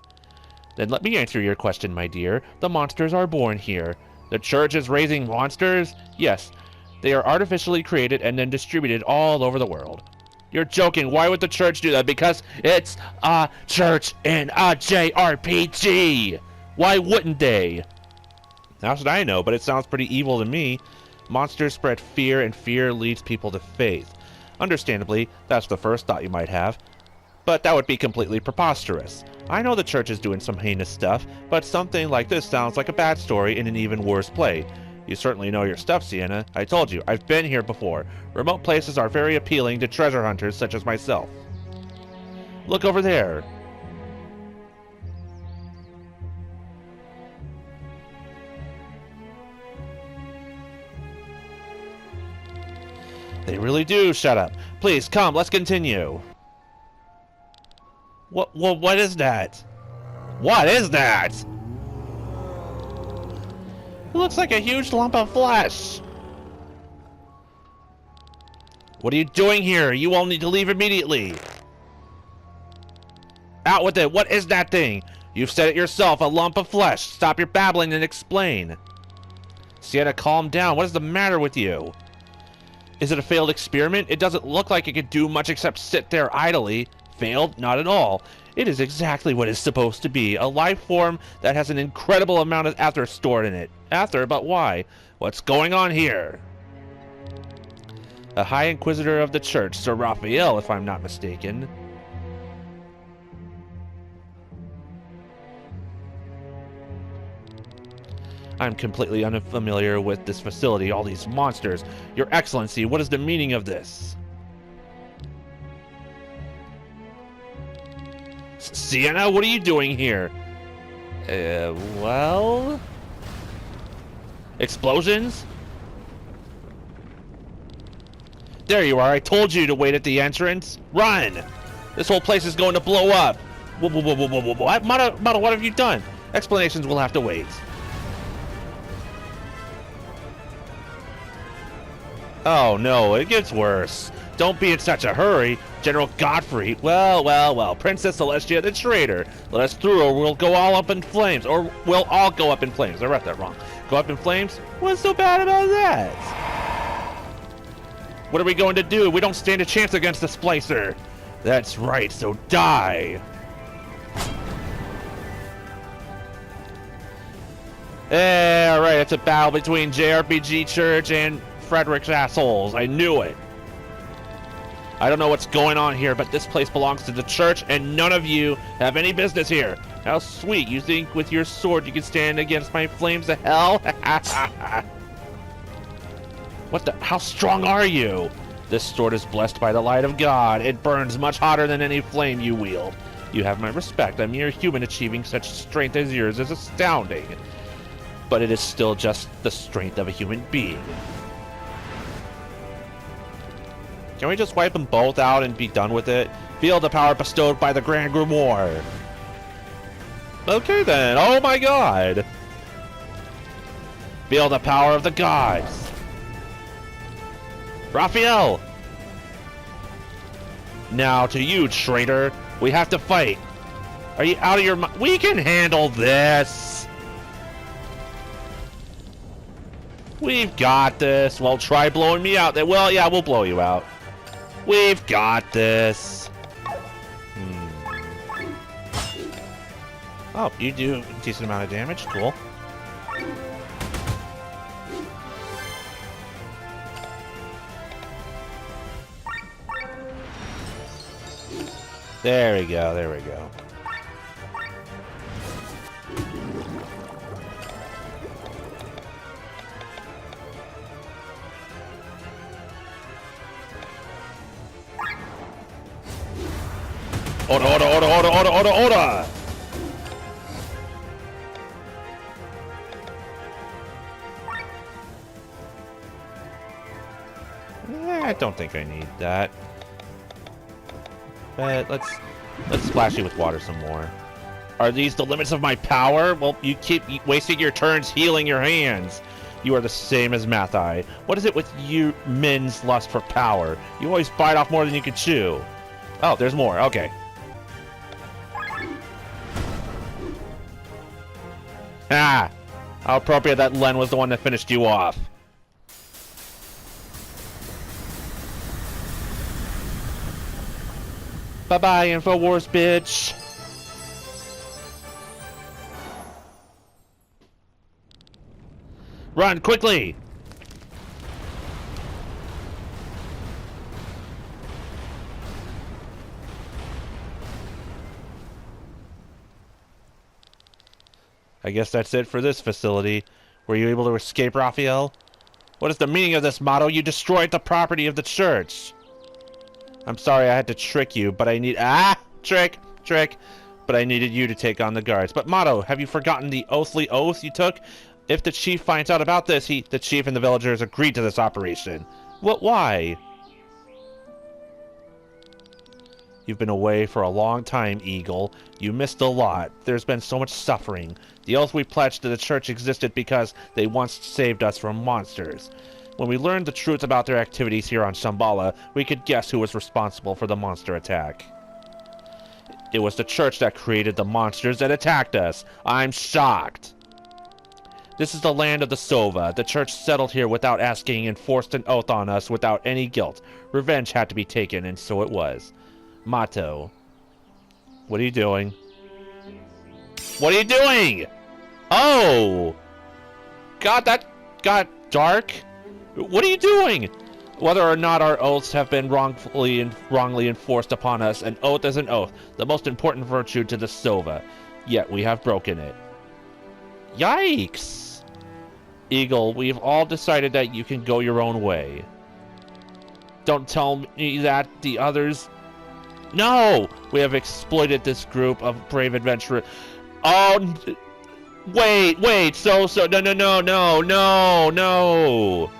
Then let me answer your question, my dear. The monsters are born here. The church is raising monsters? Yes. They are artificially created and then distributed all over the world. You're joking. Why would the church do that? Because it's a church in a JRPG. Why wouldn't they? How should I know? But it sounds pretty evil to me. Monsters spread fear, and fear leads people to faith. Understandably, that's the first thought you might have. But that would be completely preposterous. I know the church is doing some heinous stuff, but something like this sounds like a bad story in an even worse play. You certainly know your stuff, Sienna. I told you, I've been here before. Remote places are very appealing to treasure hunters such as myself. Look over there. They really do. Shut up. Please, come, let's continue. What is that? What is that? It looks like a huge lump of flesh. What are you doing here? You all need to leave immediately. Out with it. What is that thing? You've said it yourself, a lump of flesh. Stop your babbling and explain. Sienna, calm down. What is the matter with you? Is it a failed experiment? It doesn't look like it could do much except sit there idly. Failed? Not at all. It is exactly what it's supposed to be. A life form that has an incredible amount of ether stored in it. Ether? But why? What's going on here? A High Inquisitor of the Church, Sir Raphael, if I'm not mistaken. I'm completely unfamiliar with this facility, all these monsters. Your Excellency, what is the meaning of this? Sienna, what are you doing here? Well... Explosions? There you are, I told you to wait at the entrance. Run! This whole place is going to blow up. What? Mata, what have you done? Explanations will have to wait. Oh no, it gets worse. Don't be in such a hurry. General Godfrey, well, Princess Celestia the traitor. Let us through or we'll go all up in flames. Or we'll all go up in flames. I read that wrong. Go up in flames? What's so bad about that? What are we going to do? We don't stand a chance against the Splicer. That's right, so die. Alright, it's a battle between JRPG Church and Frederick's assholes. I knew it. I don't know what's going on here, but this place belongs to the church, and none of you have any business here. How sweet. You think with your sword you can stand against my flames of hell? What the? How strong are you? This sword is blessed by the light of God. It burns much hotter than any flame you wield. You have my respect. A mere human achieving such strength as yours is astounding. But it is still just the strength of a human being. Can we just wipe them both out and be done with it? Feel the power bestowed by the Grand Grimoire. Okay then, oh my god. Feel the power of the gods. Raphael! Now to you, traitor. We have to fight. Are you out of your mind? We can handle this. We've got this. Well, try blowing me out. Well, yeah, we'll blow you out. We've got this. Oh, you do a decent amount of damage. Cool. There we go. There we go. Order! I don't think I need that. But let's splash you with water some more. Are these the limits of my power? Well, you keep wasting your turns healing your hands. You are the same as Mathai. What is it with you men's lust for power? You always bite off more than you can chew. Oh, there's more. Okay. Ah! How appropriate that Len was the one that finished you off. Bye-bye, InfoWars, bitch. Run, quickly! I guess that's it for this facility. Were you able to escape, Raphael? What is the meaning of this motto? You destroyed the property of the church. I'm sorry I had to trick you, but I need... Trick! But I needed you to take on the guards. But Motto, have you forgotten the oathly oath you took? If the chief finds out about this, the chief and the villagers agreed to this operation. What? Why? You've been away for a long time, Eagle. You missed a lot. There's been so much suffering. The oath we pledged to the church existed because they once saved us from monsters. When we learned the truth about their activities here on Shambhala, we could guess who was responsible for the monster attack. It was the church that created the monsters that attacked us. I'm shocked. This is the land of the Sova. The church settled here without asking and forced an oath on us without any guilt. Revenge had to be taken, and so it was. Mato. What are you doing? What are you doing? Oh! God, that got dark. What are you doing? Whether or not our oaths have been wrongly enforced upon us, an oath is an oath, the most important virtue to the Sova. Yet we have broken it. Yikes! Eagle, we've all decided that you can go your own way. Don't tell me that the others... No! We have exploited this group of brave adventurers. Oh... Wait, so, no.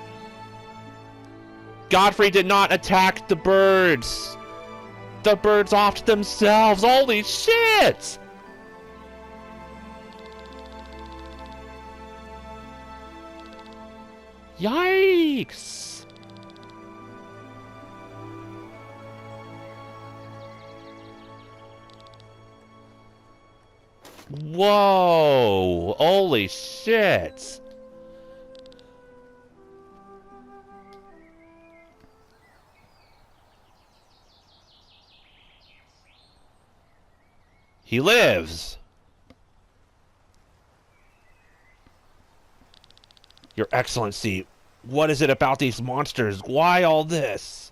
Godfrey did not attack the birds. The birds offed themselves. Holy shit! Yikes! Whoa! Holy shit! He lives! Your Excellency, what is it about these monsters? Why all this?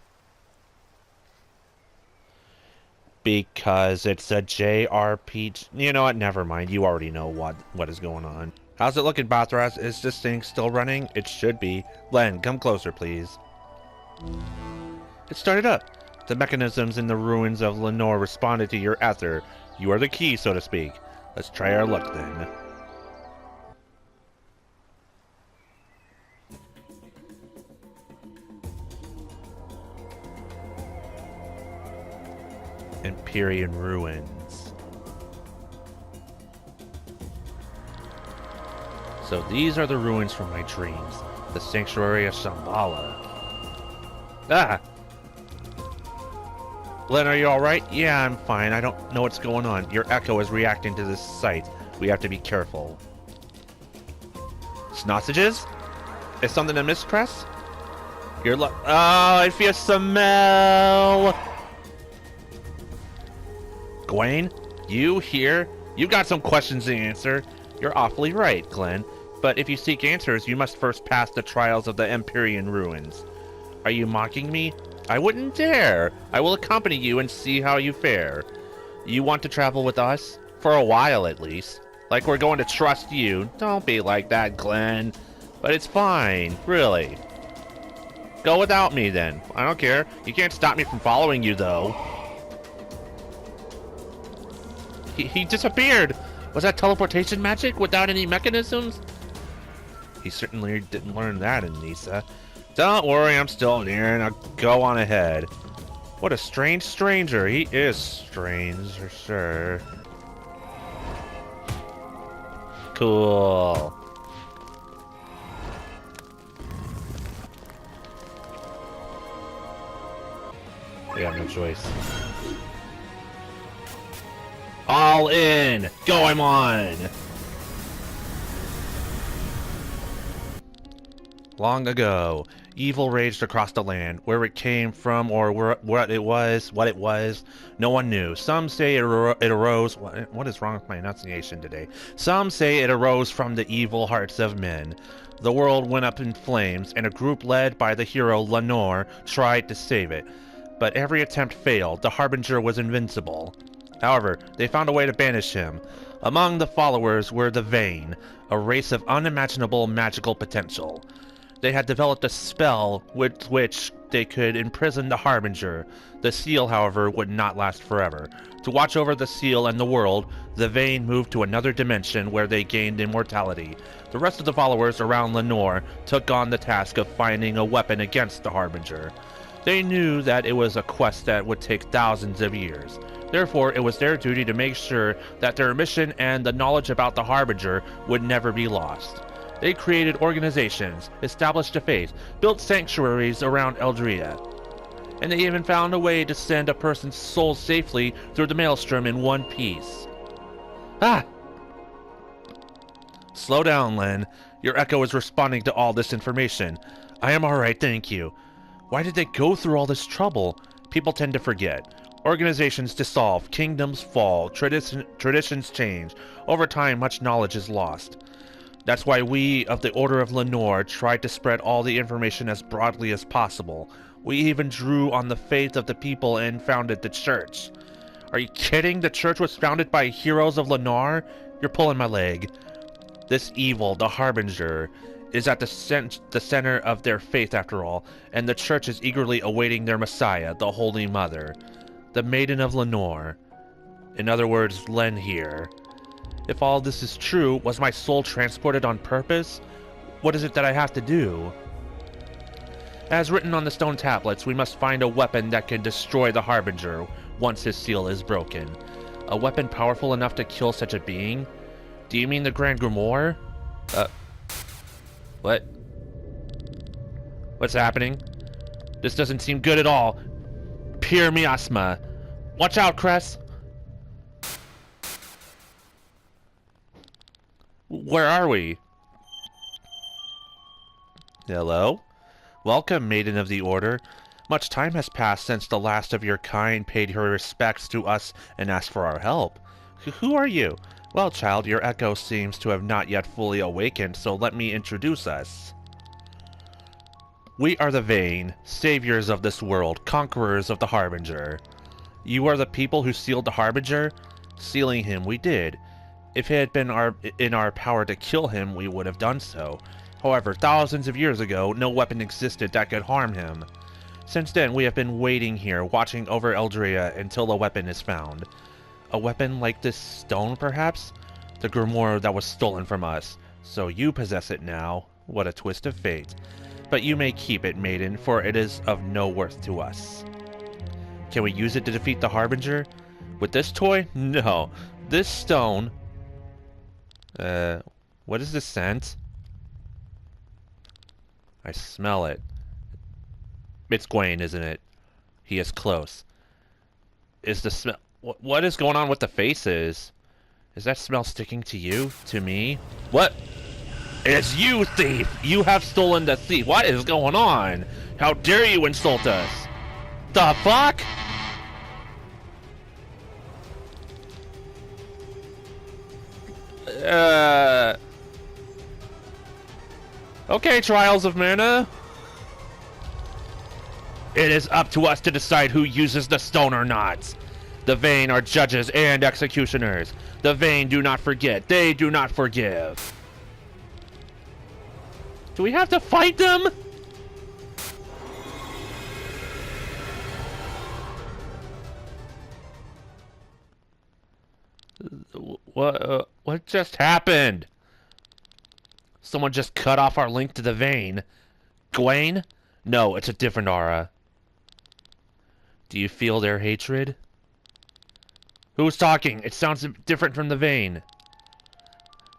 Because it's a JRPG. You know what? Never mind. You already know what is going on. How's it looking, Bathras? Is this thing still running? It should be. Len, come closer, please. It started up. The mechanisms in the ruins of Lenore responded to your ether. You are the key, so to speak. Let's try our luck then. Empyrean ruins. So these are the ruins from my dreams. The sanctuary of Shambhala. Ah! Len, are you alright? Yeah, I'm fine. I don't know what's going on. Your echo is reacting to this site. We have to be careful. Sausages? Is something to miss, Cress? You're oh, I feel smell! Gwen, you here? You got some questions to answer. You're awfully right, Glenn. But if you seek answers, you must first pass the trials of the Empyrean ruins. Are you mocking me? I wouldn't dare. I will accompany you and see how you fare. You want to travel with us? For a while, at least. Like we're going to trust you. Don't be like that, Glenn. But it's fine, really. Go without me, then. I don't care. You can't stop me from following you, though. He disappeared! Was that teleportation magic without any mechanisms? He certainly didn't learn that in Nisa. Don't worry, I'm still near, and I'll go on ahead. What a strange stranger. He is strange, for sure. Cool. We have no choice. All in! Go, I'm on! Long ago, evil raged across the land. Where it came from or what it was, no one knew. Some say it arose... What is wrong with my enunciation today? Some say it arose from the evil hearts of men. The world went up in flames, and a group led by the hero Lenore tried to save it. But every attempt failed. The Harbinger was invincible. However, they found a way to banish him. Among the followers were the Vain, a race of unimaginable magical potential. They had developed a spell with which they could imprison the Harbinger. The seal, however, would not last forever. To watch over the seal and the world, the Vain moved to another dimension where they gained immortality. The rest of the followers around Lenore took on the task of finding a weapon against the Harbinger. They knew that it was a quest that would take thousands of years. Therefore, it was their duty to make sure that their mission and the knowledge about the Harbinger would never be lost. They created organizations, established a faith, built sanctuaries around Eldria. And they even found a way to send a person's soul safely through the maelstrom in one piece. Ah! Slow down, Len. Your echo is responding to all this information. I am alright, thank you. Why did they go through all this trouble? People tend to forget. Organizations dissolve, kingdoms fall, traditions change. Over time, much knowledge is lost. That's why we of the Order of Lenore tried to spread all the information as broadly as possible. We even drew on the faith of the people and founded the church. Are you kidding? The church was founded by heroes of Lenore? You're pulling my leg. This evil, the Harbinger, is at the center of their faith after all, and the church is eagerly awaiting their Messiah, the Holy Mother, the Maiden of Lenore. In other words, Len here. If all this is true, was my soul transported on purpose? What is it that I have to do? As written on the stone tablets, we must find a weapon that can destroy the Harbinger once his seal is broken. A weapon powerful enough to kill such a being? Do you mean the Grand Grimoire? What? What's happening? This doesn't seem good at all. Pure miasma. Watch out, Cress. Where are we? Hello? Welcome, Maiden of the Order. Much time has passed since the last of your kind paid her respects to us and asked for our help. Who are you? Well, child, your echo seems to have not yet fully awakened, so let me introduce us. We are the Vane, saviors of this world, conquerors of the Harbinger. You are the people who sealed the Harbinger? Sealing him, we did. If it had been in our power to kill him, we would have done so. However, thousands of years ago, no weapon existed that could harm him. Since then, we have been waiting here, watching over Eldria until a weapon is found. A weapon like this stone, perhaps? The grimoire that was stolen from us. So you possess it now. What a twist of fate. But you may keep it, maiden, for it is of no worth to us. Can we use it to defeat the Harbinger? With this toy? No. This stone... what is this scent? I smell it. It's Gwaine, isn't it? He is close. Is the smell... What is going on with the faces? Is that smell sticking to you? To me? What? It's you, thief! You have stolen the thief! What is going on? How dare you insult us? The fuck? Okay, Trials of Mana. It is up to us to decide who uses the stone or not. The Vane are judges and executioners. The Vane do not forget. They do not forgive. Do we have to fight them? What just happened? Someone just cut off our link to the Vane. Gwaine? No, it's a different aura. Do you feel their hatred? Who's talking? It sounds different from the Vane.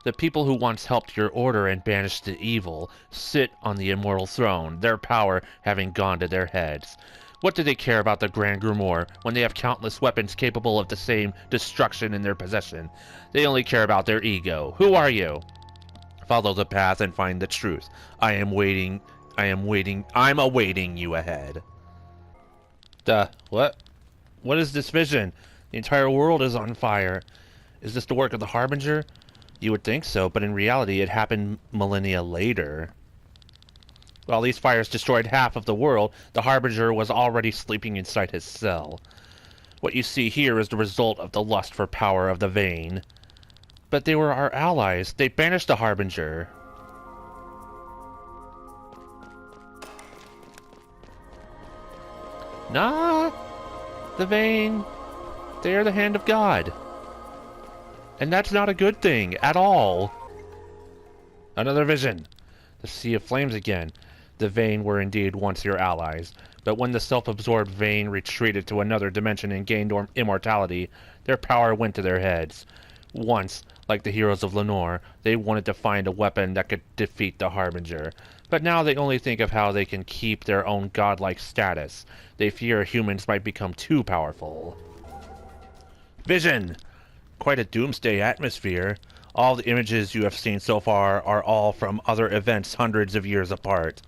The people who once helped your order and banished the evil sit on the immortal throne, their power having gone to their heads. What do they care about the Grand Grimoire when they have countless weapons capable of the same destruction in their possession? They only care about their ego. Who are you? Follow the path and find the truth. I'm awaiting you ahead. What? What is this vision? The entire world is on fire. Is this the work of the Harbinger? You would think so, but in reality it happened millennia later. While these fires destroyed half of the world, the Harbinger was already sleeping inside his cell. What you see here is the result of the lust for power of the Vane. But they were our allies. They banished the Harbinger. Nah, the Vane, they are the hand of God. And that's not a good thing at all. Another vision. The Sea of Flames again. The Vane were indeed once your allies, but when the self-absorbed Vane retreated to another dimension and gained immortality, their power went to their heads. Once, Like the heroes of Lenore, they wanted to find a weapon that could defeat the Harbinger. But now they only think of how they can keep their own godlike status. They fear humans might become too powerful. Vision! Quite a doomsday atmosphere. All the images you have seen so far are all from other events hundreds of years apart.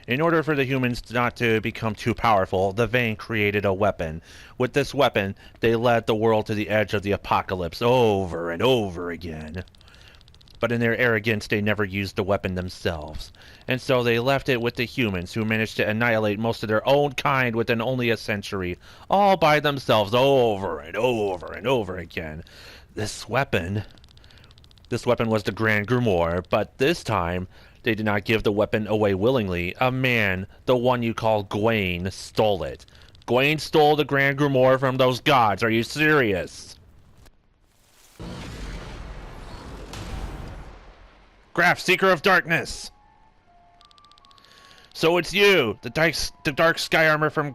In order for the humans not to become too powerful, the Vane created a weapon. With this weapon, they led the world to the edge of the apocalypse over and over again. But in their arrogance, they never used the weapon themselves. And so they left it with the humans, who managed to annihilate most of their own kind within only a century, all by themselves over and over and over again. This weapon was the Grand Grimoire, but this time, they did not give the weapon away willingly. A man, the one you call Gawain, stole it. Gawain stole the Grand Grimoire from those gods. Are you serious? Graf, Seeker of Darkness! So it's you, the dark sky armor from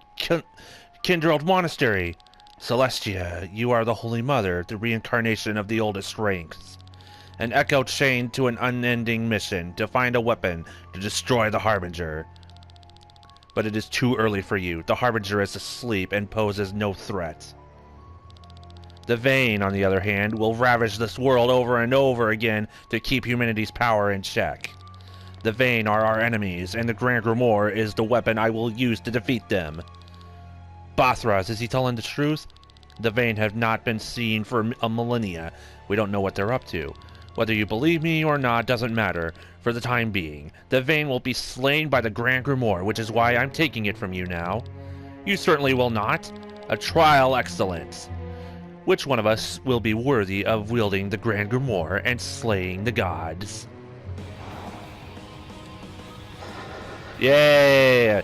Kindred Monastery. Celestia, you are the Holy Mother, the reincarnation of the oldest ranks. An echo chained to an unending mission, to find a weapon to destroy the Harbinger. But it is too early for you. The Harbinger is asleep and poses no threat. The Vane, on the other hand, will ravage this world over and over again to keep humanity's power in check. The Vane are our enemies, and the Grand Grimoire is the weapon I will use to defeat them. Bathras, is he telling the truth? The Vane have not been seen for a millennia. We don't know what they're up to. Whether you believe me or not doesn't matter. For the time being, the Vane will be slain by the Grand Grimoire, which is why I'm taking it from you now. You certainly will not. A trial excellence. Which one of us will be worthy of wielding the Grand Grimoire and slaying the gods? Yeah!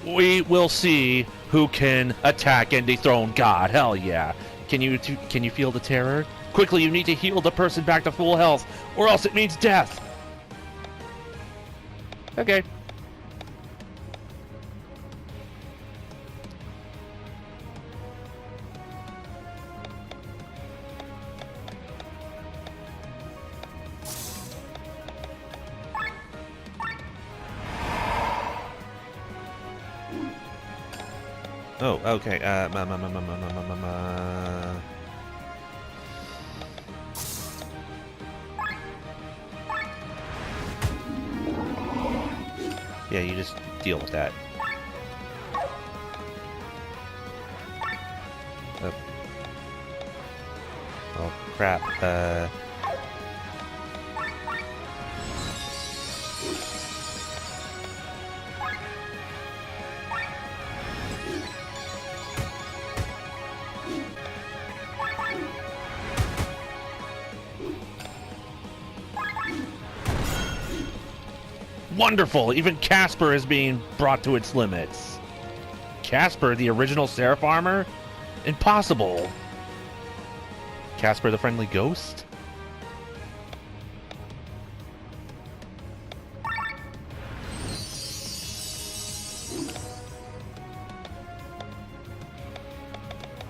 We will see who can attack and dethrone God. Hell yeah. Can you feel the terror? Quickly, you need to heal the person back to full health, or else it means death. Okay. Oh, okay. Yeah, you just deal with that. Oh, crap. Wonderful! Even Casper is being brought to its limits. Casper, the original Seraph armor? Impossible! Casper the friendly ghost?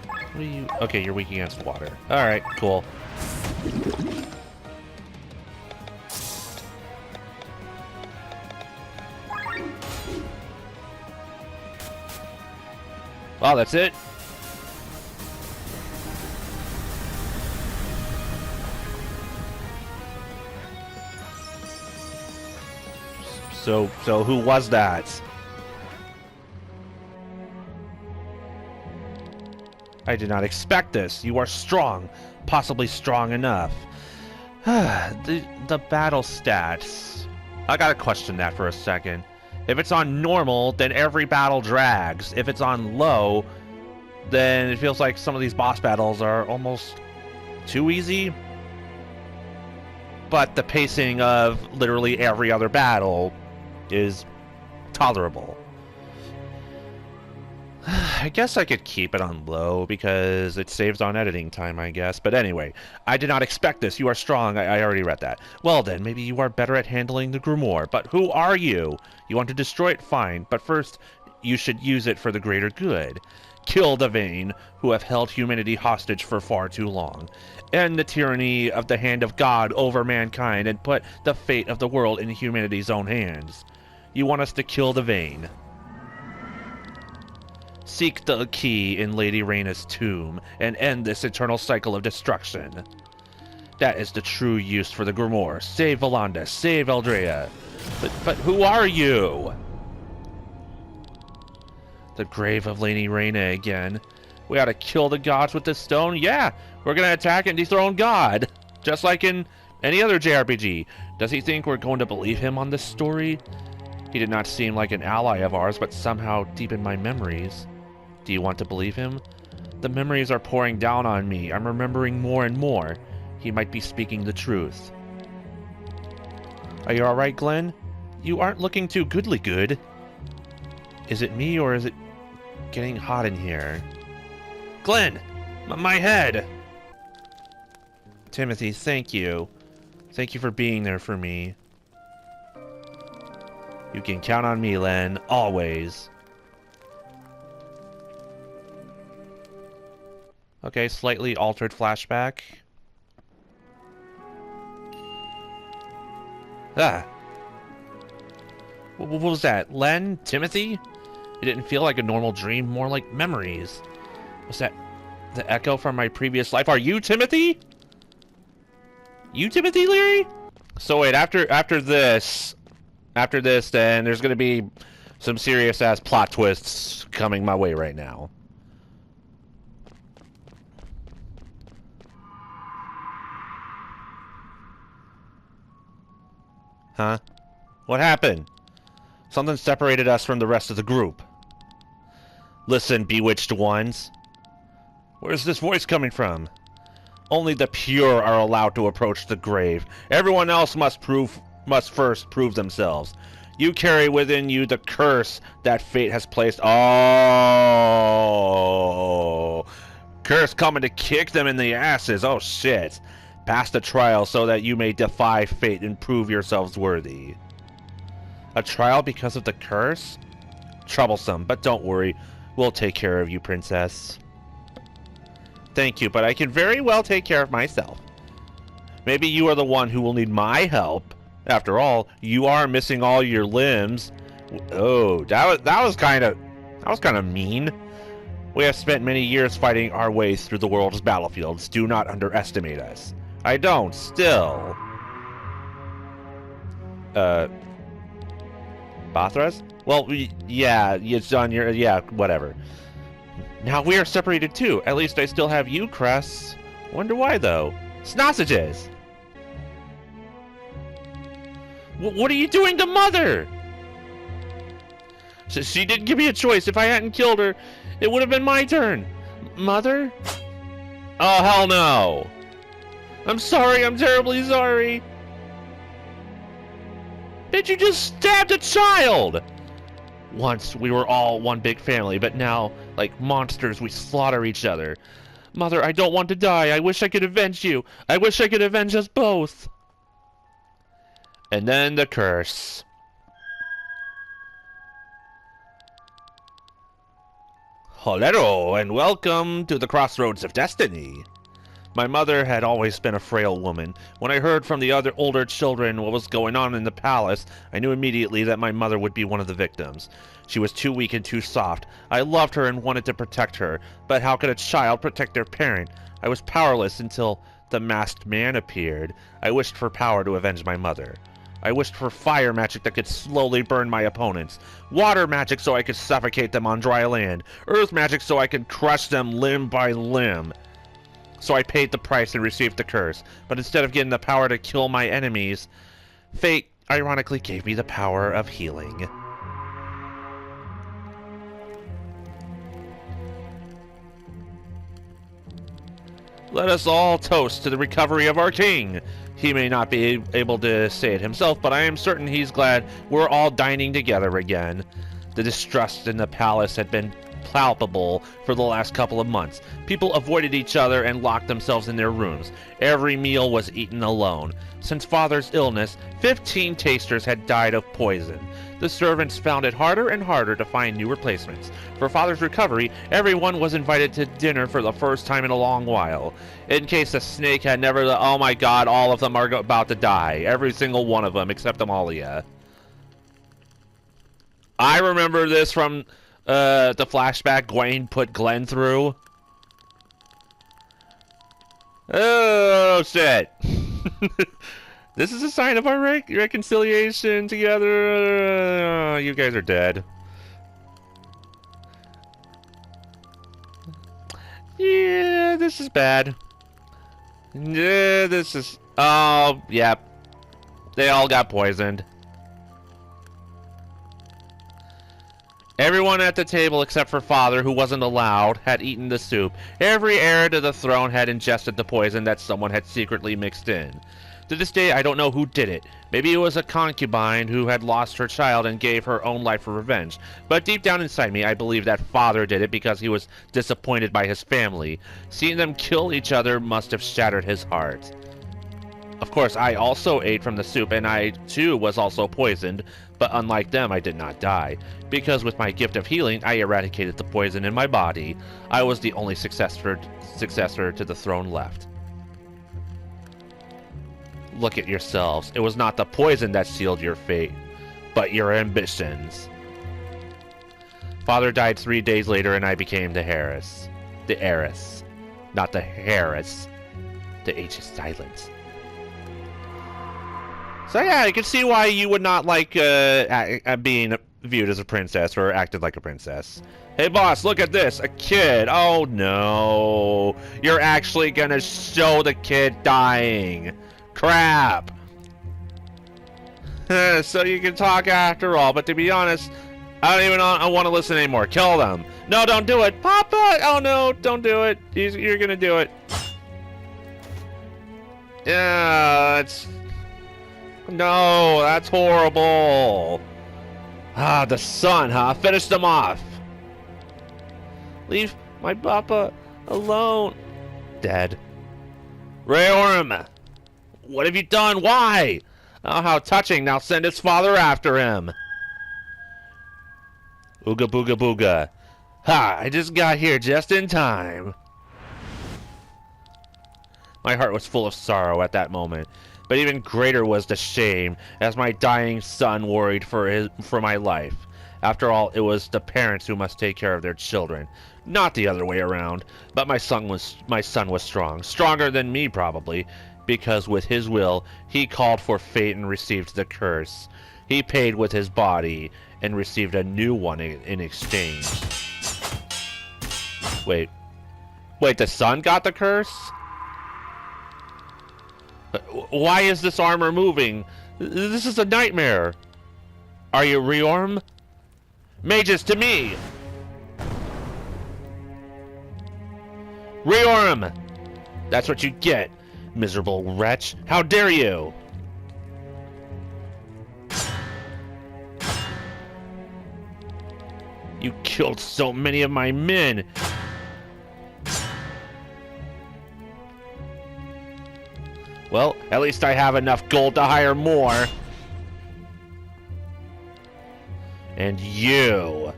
What are you... Okay, you're weak against water. Alright, cool. Oh, that's it? So who was that? I did not expect this. You are strong. Possibly strong enough. the battle stats. I gotta question that for a second. If it's on normal, then every battle drags. If it's on low, then it feels like some of these boss battles are almost too easy. But the pacing of literally every other battle is tolerable. I guess I could keep it on low because it saves on editing time, I guess. But anyway, I did not expect this. You are strong. I already read that. Well then, maybe you are better at handling the Grimoire. But who are you? You want to destroy it? Fine. But first, you should use it for the greater good. Kill the vain, who have held humanity hostage for far too long. End the tyranny of the hand of God over mankind and put the fate of the world in humanity's own hands. You want us to kill the vain. Seek the key in Lady Reyna's tomb and end this eternal cycle of destruction. That is the true use for the Grimoire. Save Valanda, save Eldrea. But who are you? The grave of Lady Reyna again. We ought to kill the gods with this stone? Yeah, we're gonna attack and dethrone God. Just like in any other JRPG. Does he think we're going to believe him on this story? He did not seem like an ally of ours, but somehow deep in my memories. Do you want to believe him? The memories are pouring down on me. I'm remembering more and more. He might be speaking the truth. Are you alright, Glenn? You aren't looking too goodly good. Is it me, or is it getting hot in here? Glenn! My head! Timothy, thank you. Thank you for being there for me. You can count on me, Len. Always. Okay, slightly altered flashback. Ah. What was that? Len? Timothy? It didn't feel like a normal dream, more like memories. Was that the echo from my previous life? Are you Timothy? You Timothy Leary? So wait, after this, then there's gonna be some serious ass plot twists coming my way right now. Huh? What happened? Something separated us from the rest of the group. Listen, bewitched ones. Where's this voice coming from? Only the pure are allowed to approach the grave. Everyone else must first prove themselves. You carry within you the curse that fate has placed. Oh, curse coming to kick them in the asses. Oh shit. Pass the trial so that you may defy fate and prove yourselves worthy. A trial because of the curse? Troublesome, but don't worry. We'll take care of you, princess. Thank you, but I can very well take care of myself. Maybe you are the one who will need my help. After all, you are missing all your limbs. Oh, that was kind of mean. We have spent many years fighting our way through the world's battlefields. Do not underestimate us. I don't, still. Bathras? Well, yeah, it's on your, yeah, whatever. Now we are separated too. At least I still have you, Cress. Wonder why, though. Sausages! What are you doing to Mother? She didn't give me a choice. If I hadn't killed her, it would have been my turn. Mother? Oh, hell no. I'm sorry. I'm terribly sorry. Bitch, you just stabbed a child! Once, we were all one big family, but now, like monsters, we slaughter each other. Mother, I don't want to die. I wish I could avenge you. I wish I could avenge us both. And then the curse. Hello, and welcome to the Crossroads of Destiny. My mother had always been a frail woman. When I heard from the other older children what was going on in the palace, I knew immediately that my mother would be one of the victims. She was too weak and too soft. I loved her and wanted to protect her, but how could a child protect their parent? I was powerless until the masked man appeared. I wished for power to avenge my mother. I wished for fire magic that could slowly burn my opponents, water magic so I could suffocate them on dry land, earth magic so I could crush them limb by limb. So I paid the price and received the curse, but instead of getting the power to kill my enemies, fate ironically gave me the power of healing. Let us all toast to the recovery of our king. He may not be able to say it himself, but I am certain he's glad we're all dining together again. The distrust in the palace had been palpable for the last couple of months. People avoided each other and locked themselves in their rooms. Every meal was eaten alone. Since Father's illness, 15 tasters had died of poison. The servants found it harder and harder to find new replacements. For Father's recovery, everyone was invited to dinner for the first time in a long while. In case the snake had never... Oh my god, all of them are about to die. Every single one of them, except Amalia. I remember this from the flashback Gwen put Glenn through. Oh, shit. This is a sign of our reconciliation together. You guys are dead. Yeah, this is bad. Yeah, this is... Oh, yeah. They all got poisoned. Everyone at the table except for Father, who wasn't allowed, had eaten the soup. Every heir to the throne had ingested the poison that someone had secretly mixed in. To this day, I don't know who did it. Maybe it was a concubine who had lost her child and gave her own life for revenge. But deep down inside me, I believe that Father did it because he was disappointed by his family. Seeing them kill each other must have shattered his heart. Of course, I also ate from the soup, and I, too, was also poisoned. But unlike them, I did not die. Because with my gift of healing, I eradicated the poison in my body. I was the only successor to the throne left. Look at yourselves. It was not the poison that sealed your fate, but your ambitions. Father died 3 days later, and I became the heiress. The heiress. Not the Harris. The H is silent. So yeah, I can see why you would not like being viewed as a princess or acted like a princess. Hey boss, look at this, a kid. Oh no, you're actually gonna show the kid dying. Crap. So you can talk after all, but to be honest, I don't even want to listen anymore. Kill them. No, don't do it, Papa. Oh no, don't do it. You're gonna do it. Yeah, that's... No, that's horrible. Ah, the sun, huh? Finish them off. Leave my papa alone. Dead. Reorm! What have you done? Why? Oh, how touching. Now send his father after him. Ooga booga booga. Ha! I just got here just in time. My heart was full of sorrow at that moment. But even greater was the shame, as my dying son worried for my life. After all, it was the parents who must take care of their children, not the other way around. But my son was strong, stronger than me probably, because with his will, he called for fate and received the curse. He paid with his body and received a new one in exchange. Wait, the son got the curse? Why is this armor moving? This is a nightmare. Are you Reorm? Mages to me! Reorm! That's what you get, miserable wretch. How dare you! You killed so many of my men! Well, at least I have enough gold to hire more. And you.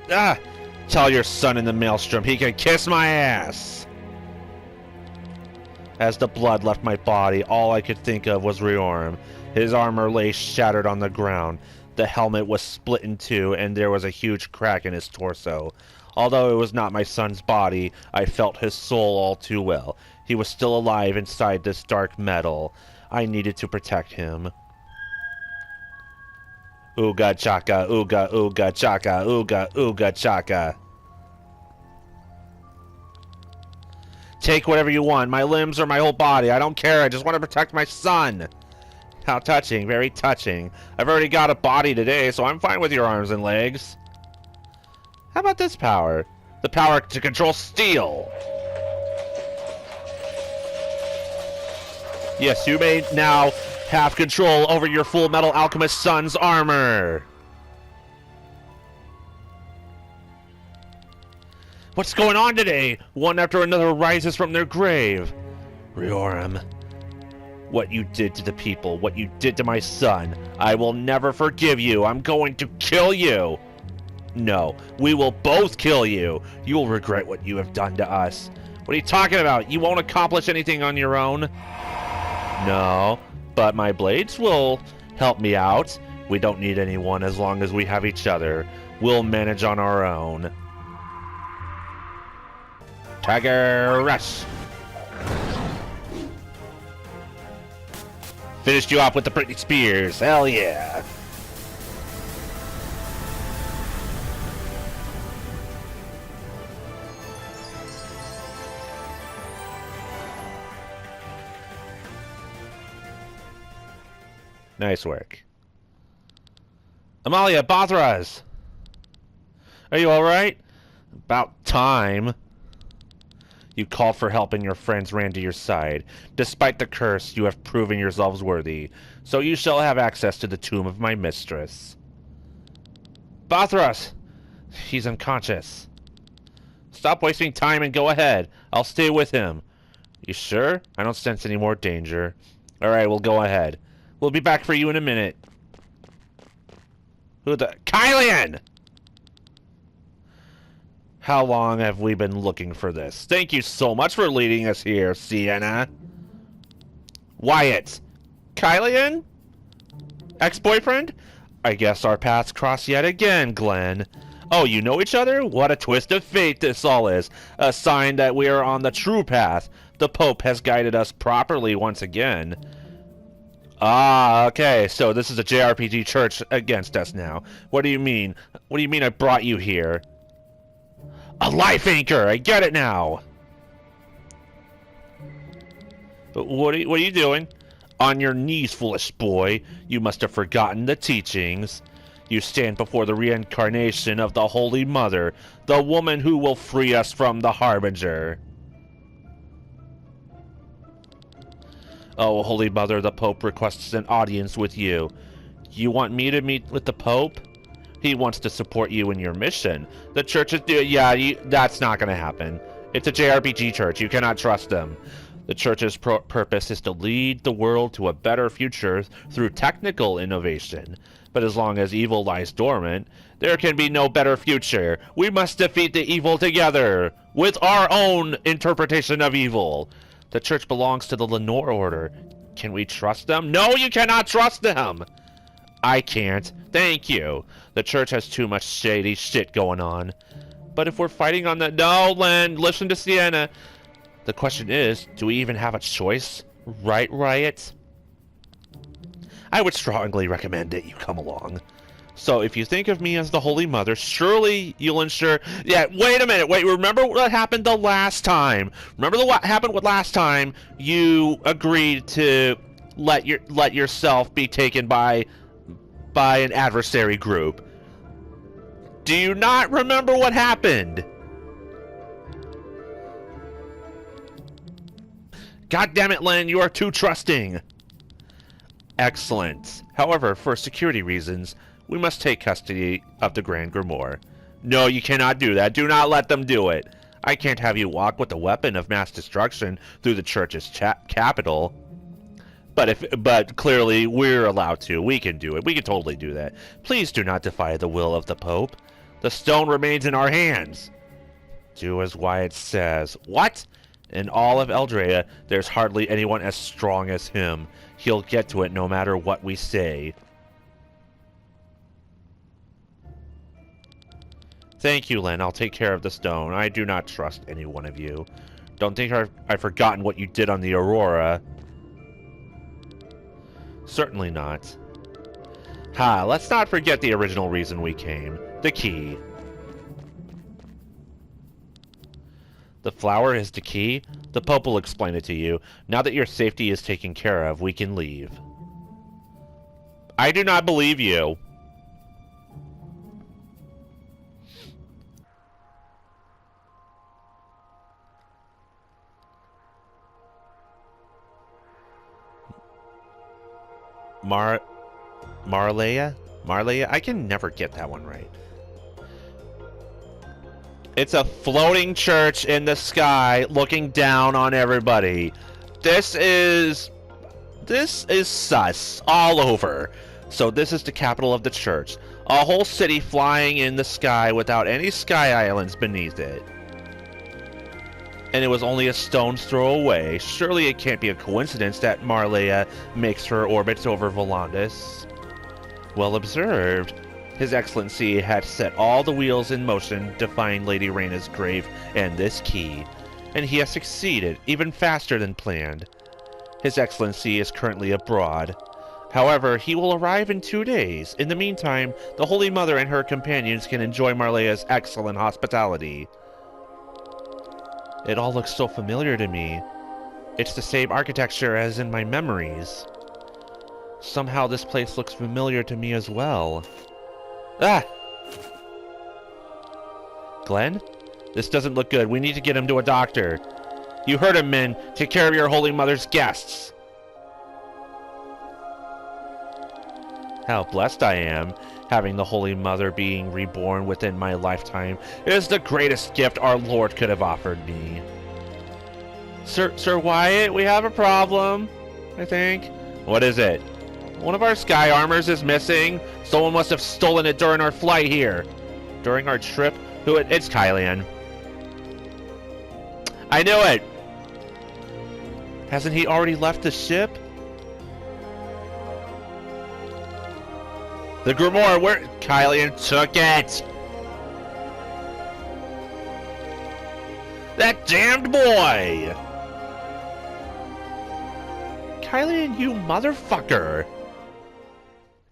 Ah! Tell your son in the maelstrom he can kiss my ass. As the blood left my body, all I could think of was Reorm. His armor lay shattered on the ground. The helmet was split in two, and there was a huge crack in his torso. Although it was not my son's body, I felt his soul all too well. He was still alive inside this dark metal. I needed to protect him. Ooga chaka, ooga, ooga chaka, ooga, ooga chaka. Take whatever you want, my limbs or my whole body. I don't care, I just want to protect my son. How touching, very touching. I've already got a body today, so I'm fine with your arms and legs. How about this power? The power to control steel. Yes, you may now have control over your Full Metal Alchemist son's armor. What's going on today? One after another rises from their grave. Rioram, what you did to the people, what you did to my son, I will never forgive you. I'm going to kill you. No, we will both kill you. You will regret what you have done to us. What are you talking about? You won't accomplish anything on your own? No, but my blades will help me out. We don't need anyone as long as we have each other. We'll manage on our own. Tiger Rush! Finished you off with the Britney Spears. Hell yeah! Nice work. Amalia, Bothras! Are you alright? About time. You called for help and your friends ran to your side. Despite the curse, you have proven yourselves worthy, so you shall have access to the tomb of my mistress. Bothras! He's unconscious. Stop wasting time and go ahead. I'll stay with him. You sure? I don't sense any more danger. Alright, we'll go ahead. We'll be back for you in a minute. Who the... Kylian! How long have we been looking for this? Thank you so much for leading us here, Sienna. Wyatt. Kylian? Ex-boyfriend? I guess our paths cross yet again, Glenn. Oh, you know each other? What a twist of fate this all is. A sign that we are on the true path. The Pope has guided us properly once again. Ah, okay, so this is a JRPG church against us now. What do you mean? What do you mean I brought you here? A life anchor! I get it now! What are you doing? On your knees, foolish boy. You must have forgotten the teachings. You stand before the reincarnation of the Holy Mother, the woman who will free us from the Harbinger. Oh, Holy Mother, the Pope requests an audience with you. You want me to meet with the Pope? He wants to support you in your mission. The church is... Yeah, that's not going to happen. It's a JRPG church. You cannot trust them. The church's purpose is to lead the world to a better future through technical innovation. But as long as evil lies dormant, there can be no better future. We must defeat the evil together, with our own interpretation of evil. The church belongs to the Lenore Order. Can we trust them? No, you cannot trust them! I can't. Thank you. The church has too much shady shit going on. But if we're fighting on the... No, Len, listen to Sienna. The question is, do we even have a choice? Right, Riot? I would strongly recommend that you come along. So if you think of me as the Holy Mother, surely you'll ensure... Yeah, wait a minute. Wait, remember what happened the last time? Remember what happened last time? You agreed to let yourself be taken by an adversary group. Do you not remember what happened? God damn it, Len, you are too trusting. Excellent. However, for security reasons, we must take custody of the Grand Grimoire. No, you cannot do that. Do not let them do it. I can't have you walk with a weapon of mass destruction through the church's capital. But clearly, we're allowed to. We can do it. We can totally do that. Please do not defy the will of the Pope. The stone remains in our hands. Do as Wyatt says. What? In all of Eldrea, there's hardly anyone as strong as him. He'll get to it no matter what we say. Thank you, Len. I'll take care of the stone. I do not trust any one of you. Don't think I've forgotten what you did on the Aurora. Certainly not. Ha, let's not forget the original reason we came. The key. The flower is the key? The Pope will explain it to you. Now that your safety is taken care of, we can leave. I do not believe you. Marleya? Marleya? I can never get that one right. It's a floating church in the sky looking down on everybody. This is sus all over. So this is the capital of the church. A whole city flying in the sky without any sky islands beneath it. And it was only a stone's throw away. Surely it can't be a coincidence that Marleya makes her orbits over Volandis. Well observed. His Excellency had set all the wheels in motion to find Lady Reyna's grave and this key. And he has succeeded, even faster than planned. His Excellency is currently abroad. However, he will arrive in 2 days. In the meantime, the Holy Mother and her companions can enjoy Marleya's excellent hospitality. It all looks so familiar to me. It's the same architecture as in my memories. Somehow this place looks familiar to me as well. Ah! Glenn? This doesn't look good. We need to get him to a doctor. You heard him, men. Take care of your Holy Mother's guests. How blessed I am. Having the Holy Mother being reborn within my lifetime is the greatest gift our Lord could have offered me. Sir Wyatt, we have a problem, I think. What is it? One of our sky armors is missing. Someone must have stolen it during our flight here. During our trip? It's Kylian. I knew it! Hasn't he already left the ship? The Grimoire, where? Kylian took it! That damned boy! Kylian, you motherfucker!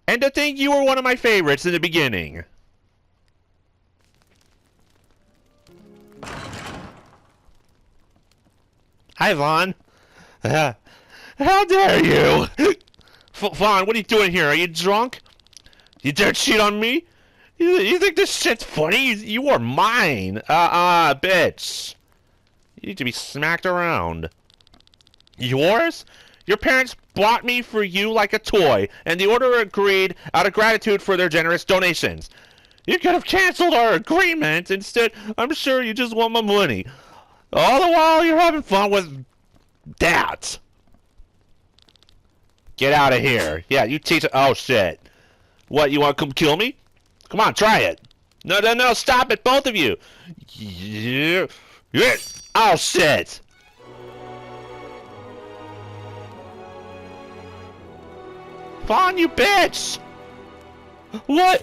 And to think you were one of my favorites in the beginning. Hi, Vaughn. How dare you? Vaughn, what are you doing here? Are you drunk? You dare cheat on me? You think this shit's funny? You are mine. Bitch. You need to be smacked around. Yours? Your parents bought me for you like a toy, and the Order agreed out of gratitude for their generous donations. You could have canceled our agreement. Instead, I'm sure you just want my money. All the while you're having fun with that. Get out of here. Yeah, you teach it. Oh, shit. What, you want to come kill me? Come on, try it. No, stop it, both of you. Yeah. Oh, shit. Fawn, you bitch! What?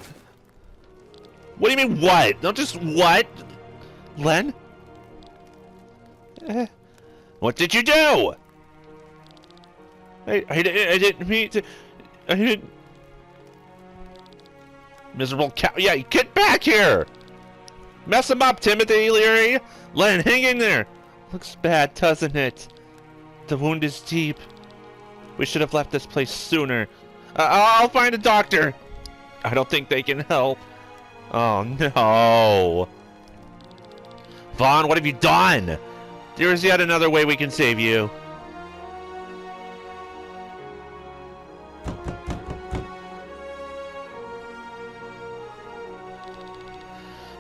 What do you mean, what? Don't just what? Len? What did you do? I didn't mean to... I didn't... Miserable cow... Yeah, get back here! Mess him up, Timothy Leary! Len, hang in there! Looks bad, doesn't it? The wound is deep. We should have left this place sooner. I'll find a doctor. I don't think they can help. Oh, no. Vaughn, what have you done? There is yet another way we can save you.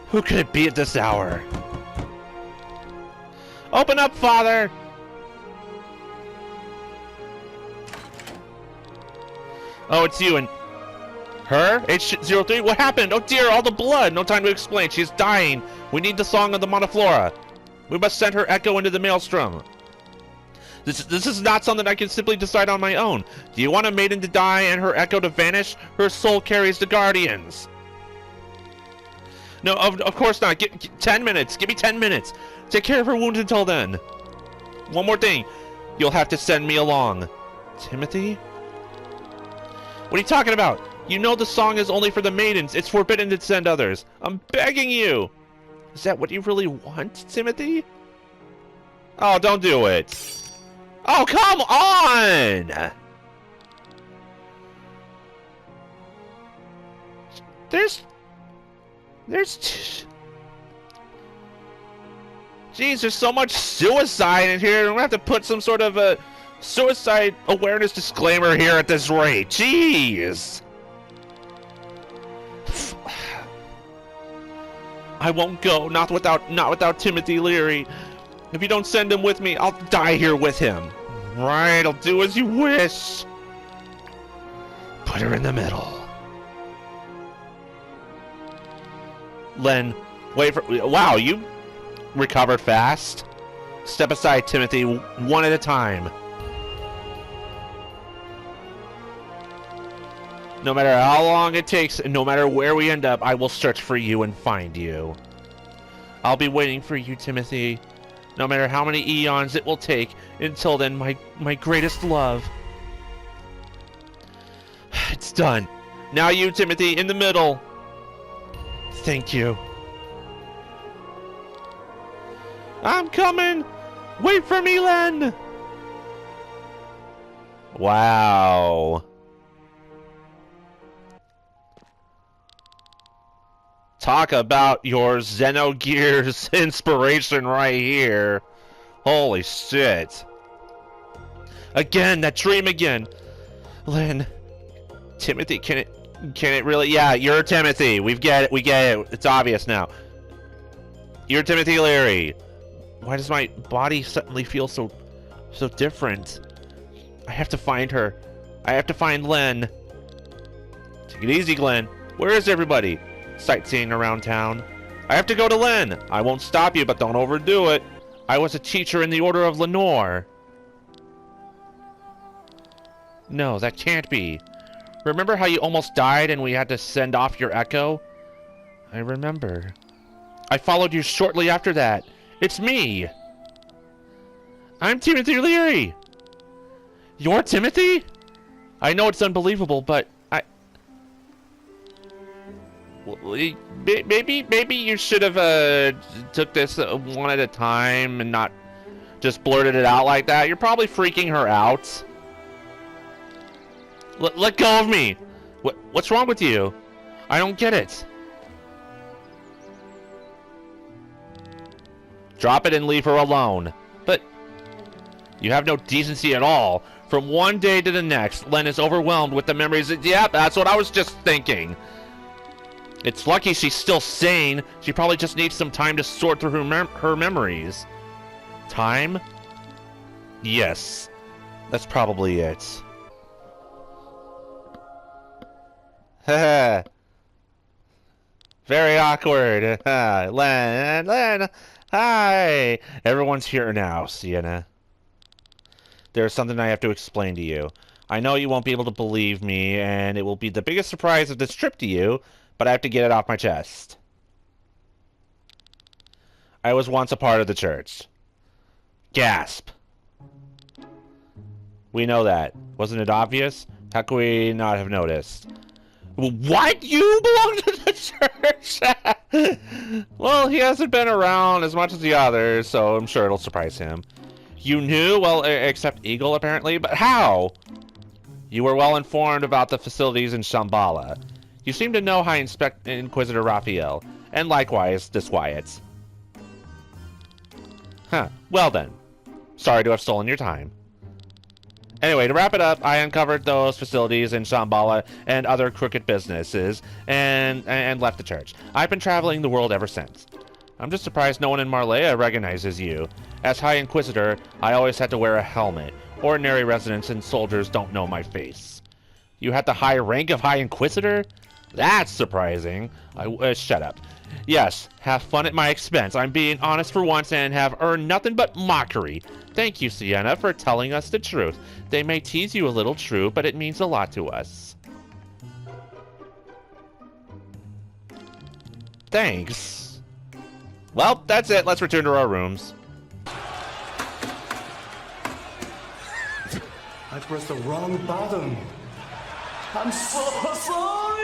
Who could it be at this hour? Open up, Father! Oh, it's you and... Her? H03? What happened? Oh dear, all the blood! No time to explain. She's dying. We need the Song of the Monoflora. We must send her echo into the maelstrom. This is not something I can simply decide on my own. Do you want a maiden to die and her echo to vanish? Her soul carries the guardians. No, of course not. 10 minutes. Give me 10 minutes. Take care of her wounds until then. One more thing. You'll have to send me along. Timothy? What are you talking about? You know the song is only for the maidens. It's forbidden to send others. I'm begging you. Is that what you really want, Timothy? Oh, don't do it. Oh, come on! There's... Jeez, there's so much suicide in here. I'm gonna have to put some sort of a suicide awareness disclaimer here at this rate. Jeez. I won't go, not without Timothy Leary. If you don't send him with me, I'll die here with him. Right, I'll do as you wish. Put her in the middle. Len, wait for... Wow, you recovered fast. Step aside, Timothy, one at a time. No matter how long it takes, and no matter where we end up, I will search for you and find you. I'll be waiting for you, Timothy. No matter how many eons it will take. Until then, my greatest love. It's done. Now you, Timothy, in the middle. Thank you. I'm coming! Wait for me, Len! Wow. Talk about your Xenogears inspiration right here. Holy shit. Again, that dream again. Len. Timothy, can it really? Yeah, you're Timothy. We get it. It's obvious now. You're Timothy Leary. Why does my body suddenly feel so different? I have to find her. I have to find Len. Take it easy, Glenn. Where is everybody? Sightseeing around town. I have to go to Len. I won't stop you, but don't overdo it. I was a teacher in the Order of Lenore. No, that can't be. Remember how you almost died and we had to send off your echo? I remember. I followed you shortly after that. It's me. I'm Timothy Leary. You're Timothy? I know it's unbelievable, but maybe you should have took this one at a time and not just blurted it out like that. You're probably freaking her out. Let go of me. What's wrong with you? I don't get it. Drop it and leave her alone. But you have no decency at all. From one day to the next, Len is overwhelmed with the memories. Yeah, that's what I was just thinking. It's lucky she's still sane. She probably just needs some time to sort through her memories. Time? Yes. That's probably it. Haha. Very awkward. Len, hi. Everyone's here now, Sienna. There's something I have to explain to you. I know you won't be able to believe me, and it will be the biggest surprise of this trip to you, but I have to get it off my chest. I was once a part of the church. Gasp. We know that. Wasn't it obvious? How could we not have noticed? What? You belong to the church? Well, he hasn't been around as much as the others, so I'm sure it'll surprise him. You knew? Well, except Eagle, apparently. But how? You were well informed about the facilities in Shambhala. You seem to know High Inquisitor Raphael, and likewise, Disquiets. Huh. Well then. Sorry to have stolen your time. Anyway, to wrap it up, I uncovered those facilities in Shambhala and other crooked businesses, and left the church. I've been traveling the world ever since. I'm just surprised no one in Marlea recognizes you. As High Inquisitor, I always had to wear a helmet. Ordinary residents and soldiers don't know my face. You had the high rank of High Inquisitor? That's surprising. Shut up. Yes, have fun at my expense. I'm being honest for once and have earned nothing but mockery. Thank you, Sienna, for telling us the truth. They may tease you a little, true, but it means a lot to us. Thanks. Well, that's it. Let's return to our rooms. I pressed the wrong button. I'm so sorry!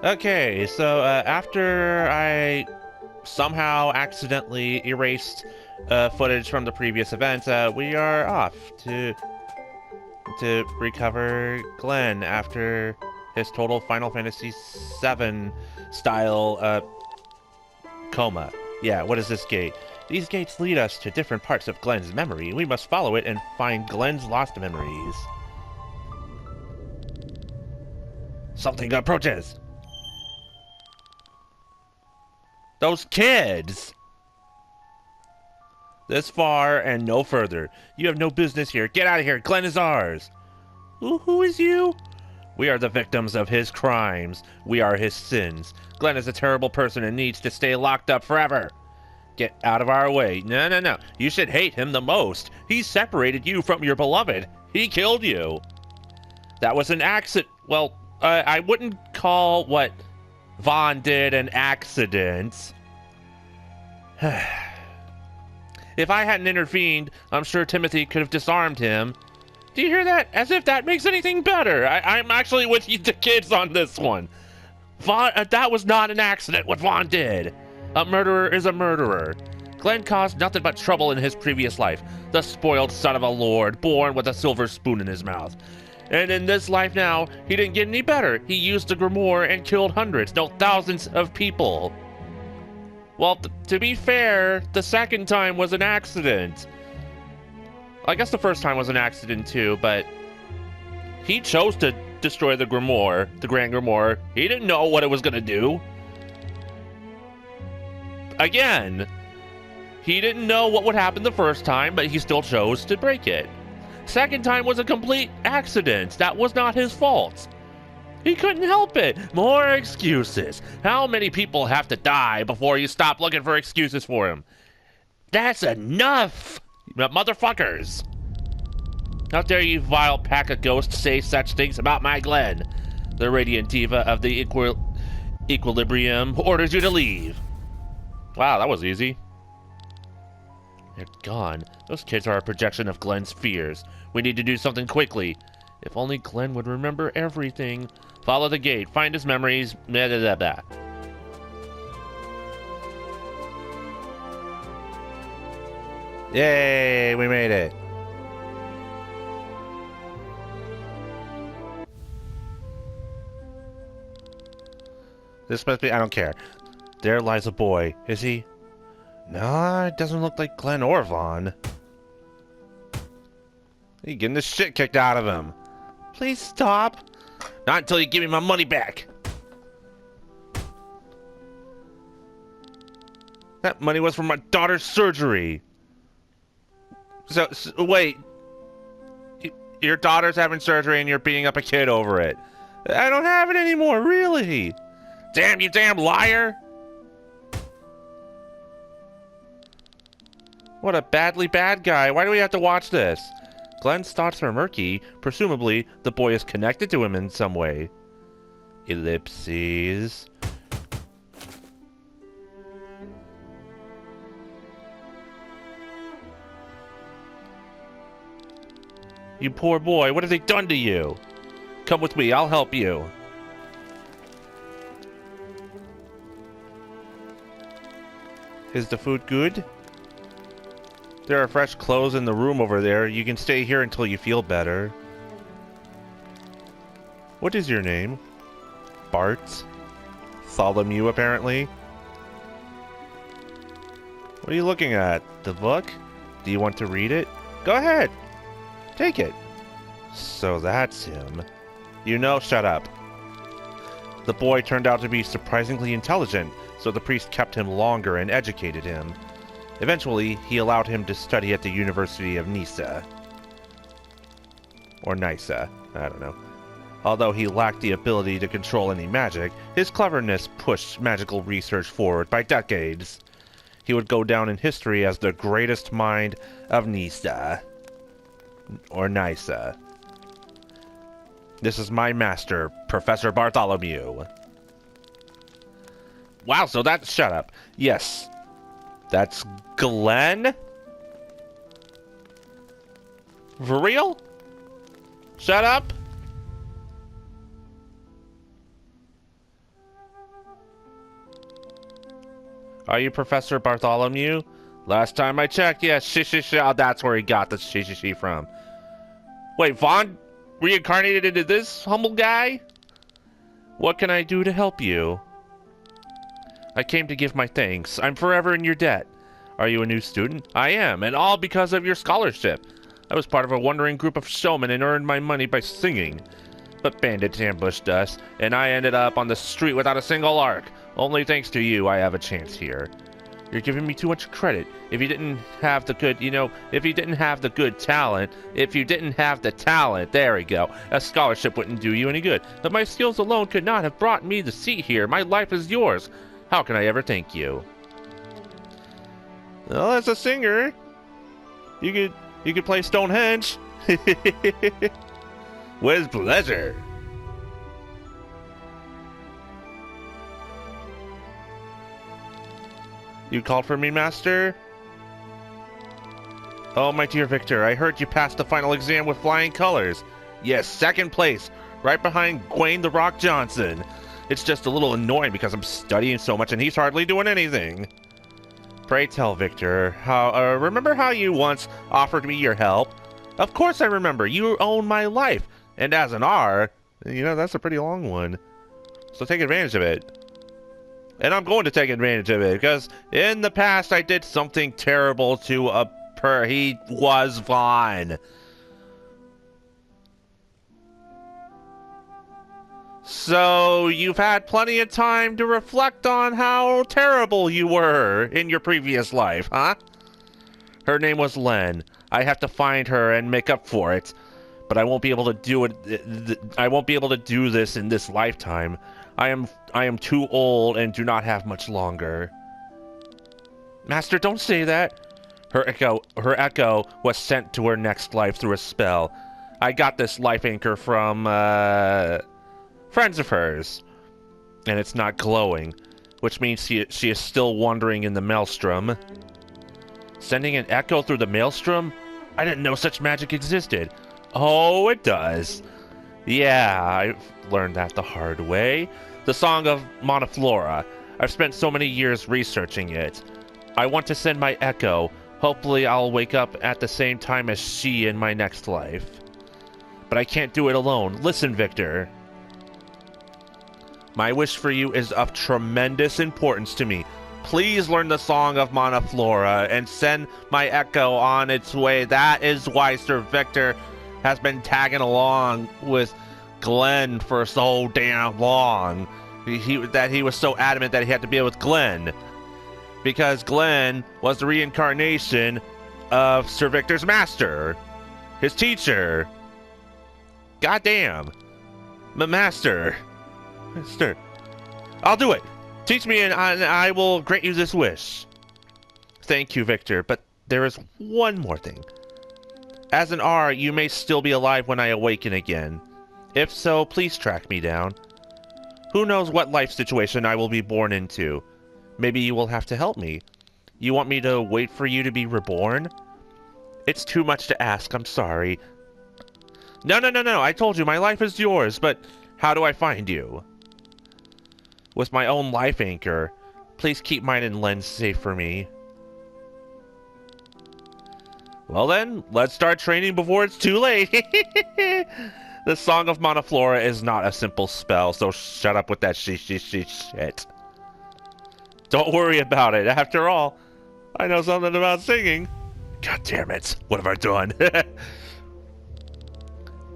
Okay, so after I somehow accidentally erased footage from the previous events, we are off to recover Glenn after his total Final Fantasy VII style coma. Yeah, what is this gate? These gates lead us to different parts of Glenn's memory. We must follow it and find Glenn's lost memories. Something approaches. Those kids! This far and no further. You have no business here. Get out of here. Glenn is ours. Who is you? We are the victims of his crimes. We are his sins. Glenn is a terrible person and needs to stay locked up forever. Get out of our way. No. You should hate him the most. He separated you from your beloved. He killed you. That was an accident. Well, I wouldn't call what Vaughn did an accident. If I hadn't intervened, I'm sure Timothy could have disarmed him. Do you hear that? As if that makes anything better. I'm actually with you, the kids, on this one. Vaughn, that was not an accident, what Vaughn did. A murderer is a murderer. Glenn caused nothing but trouble in his previous life. The spoiled son of a lord, born with a silver spoon in his mouth. And in this life now, he didn't get any better. He used the grimoire and killed hundreds, no thousands of people. Well, to be fair, the second time was an accident. I guess the first time was an accident too, but he chose to destroy the grimoire, the Grand Grimoire. He didn't know what it was going to do. Again, he didn't know what would happen the first time, but he still chose to break it. Second time was a complete accident. That was not his fault. He couldn't help it. More excuses. How many people have to die before you stop looking for excuses for him? That's enough, motherfuckers. How dare you vile pack of ghosts say such things about my Glenn? The Radiant Diva of the Equilibrium orders you to leave. Wow, that was easy. They're gone. Those kids are a projection of Glenn's fears. We need to do something quickly. If only Glenn would remember everything. Follow the gate. Find his memories. Blah, blah, blah, blah. Yay, we made it. This must be, I don't care. There lies a boy. Is he? No, it doesn't look like Glenn or Vaughn. He's getting the shit kicked out of him. Please stop. Not until you give me my money back. That money was for my daughter's surgery. So wait. Your daughter's having surgery and you're beating up a kid over it. I don't have it anymore, really. Damn, you damn liar. What a badly bad guy. Why do we have to watch this? Glenn's thoughts are murky. Presumably, the boy is connected to him in some way. Ellipses. You poor boy, what have they done to you? Come with me, I'll help you. Is the food good? There are fresh clothes in the room over there. You can stay here until you feel better. What is your name? Bart? Tholomew, apparently. What are you looking at? The book? Do you want to read it? Go ahead. Take it. So that's him. You know, shut up. The boy turned out to be surprisingly intelligent, so the priest kept him longer and educated him. Eventually, he allowed him to study at the University of Nisa. Or Nisa, I don't know. Although he lacked the ability to control any magic, his cleverness pushed magical research forward by decades. He would go down in history as the greatest mind of Nisa. Or Nisa. This is my master, Professor Bartholomew. Wow, so that's... Shut up. Yes. That's Glenn? For real? Shut up? Are you Professor Bartholomew? Last time I checked, yes, oh, that's where he got the she from. Wait, Vaughn reincarnated into this humble guy? What can I do to help you? I came to give my thanks. I'm forever in your debt. Are you a new student? I am, and all because of your scholarship. I was part of a wandering group of showmen and earned my money by singing. But bandits ambushed us, and I ended up on the street without a single arc. Only thanks to you, I have a chance here. You're giving me too much credit. If you didn't have the good, if you didn't have the good talent, there we go, a scholarship wouldn't do you any good. But my skills alone could not have brought me the seat here. My life is yours. How can I ever thank you? Well, as a singer, you could play Stonehenge. With pleasure. You called for me, Master? Oh, my dear Victor, I heard you passed the final exam with flying colors. Yes, second place, right behind Dwayne "The Rock" Johnson. It's just a little annoying because I'm studying so much and he's hardly doing anything. Pray tell, Victor, remember how you once offered me your help? Of course I remember. You own my life. And as an R, that's a pretty long one. So take advantage of it. And I'm going to take advantage of it, because in the past I did something terrible to he was Vaughn. So you've had plenty of time to reflect on how terrible you were in your previous life, huh? Her name was Len. I have to find her and make up for it. But I won't be able to do it. I won't be able to do this in this lifetime. I am too old and do not have much longer. Master, don't say that. Her echo was sent to her next life through a spell. I got this life anchor from friends of hers, and it's not glowing, which means she is still wandering in the maelstrom. Sending an echo through the maelstrom? I didn't know such magic existed. Oh, it does. Yeah, I learned that the hard way. The Song of Monoflora. I've spent so many years researching it. I want to send my echo. Hopefully I'll wake up at the same time as she in my next life. But I can't do it alone. Listen, Victor. My wish for you is of tremendous importance to me. Please learn the Song of Monoflora and send my echo on its way. That is why Sir Victor has been tagging along with Glenn for so damn long. He was so adamant that he had to be with Glenn. Because Glenn was the reincarnation of Sir Victor's master. His teacher. Goddamn. Master. I'll do it. Teach me and I will grant you this wish. Thank you, Victor, but there is one more thing. As an R, you may still be alive when I awaken again. If so, please track me down. Who knows what life situation I will be born into. Maybe you will have to help me. You want me to wait for you to be reborn? It's too much to ask, I'm sorry. No, I told you my life is yours, but how do I find you? With my own life anchor. Please keep mine and Len's safe for me. Well then, let's start training before it's too late. The Song of Monoflora is not a simple spell, so shut up with that shit. Don't worry about it. After all, I know something about singing. God damn it. What have I done?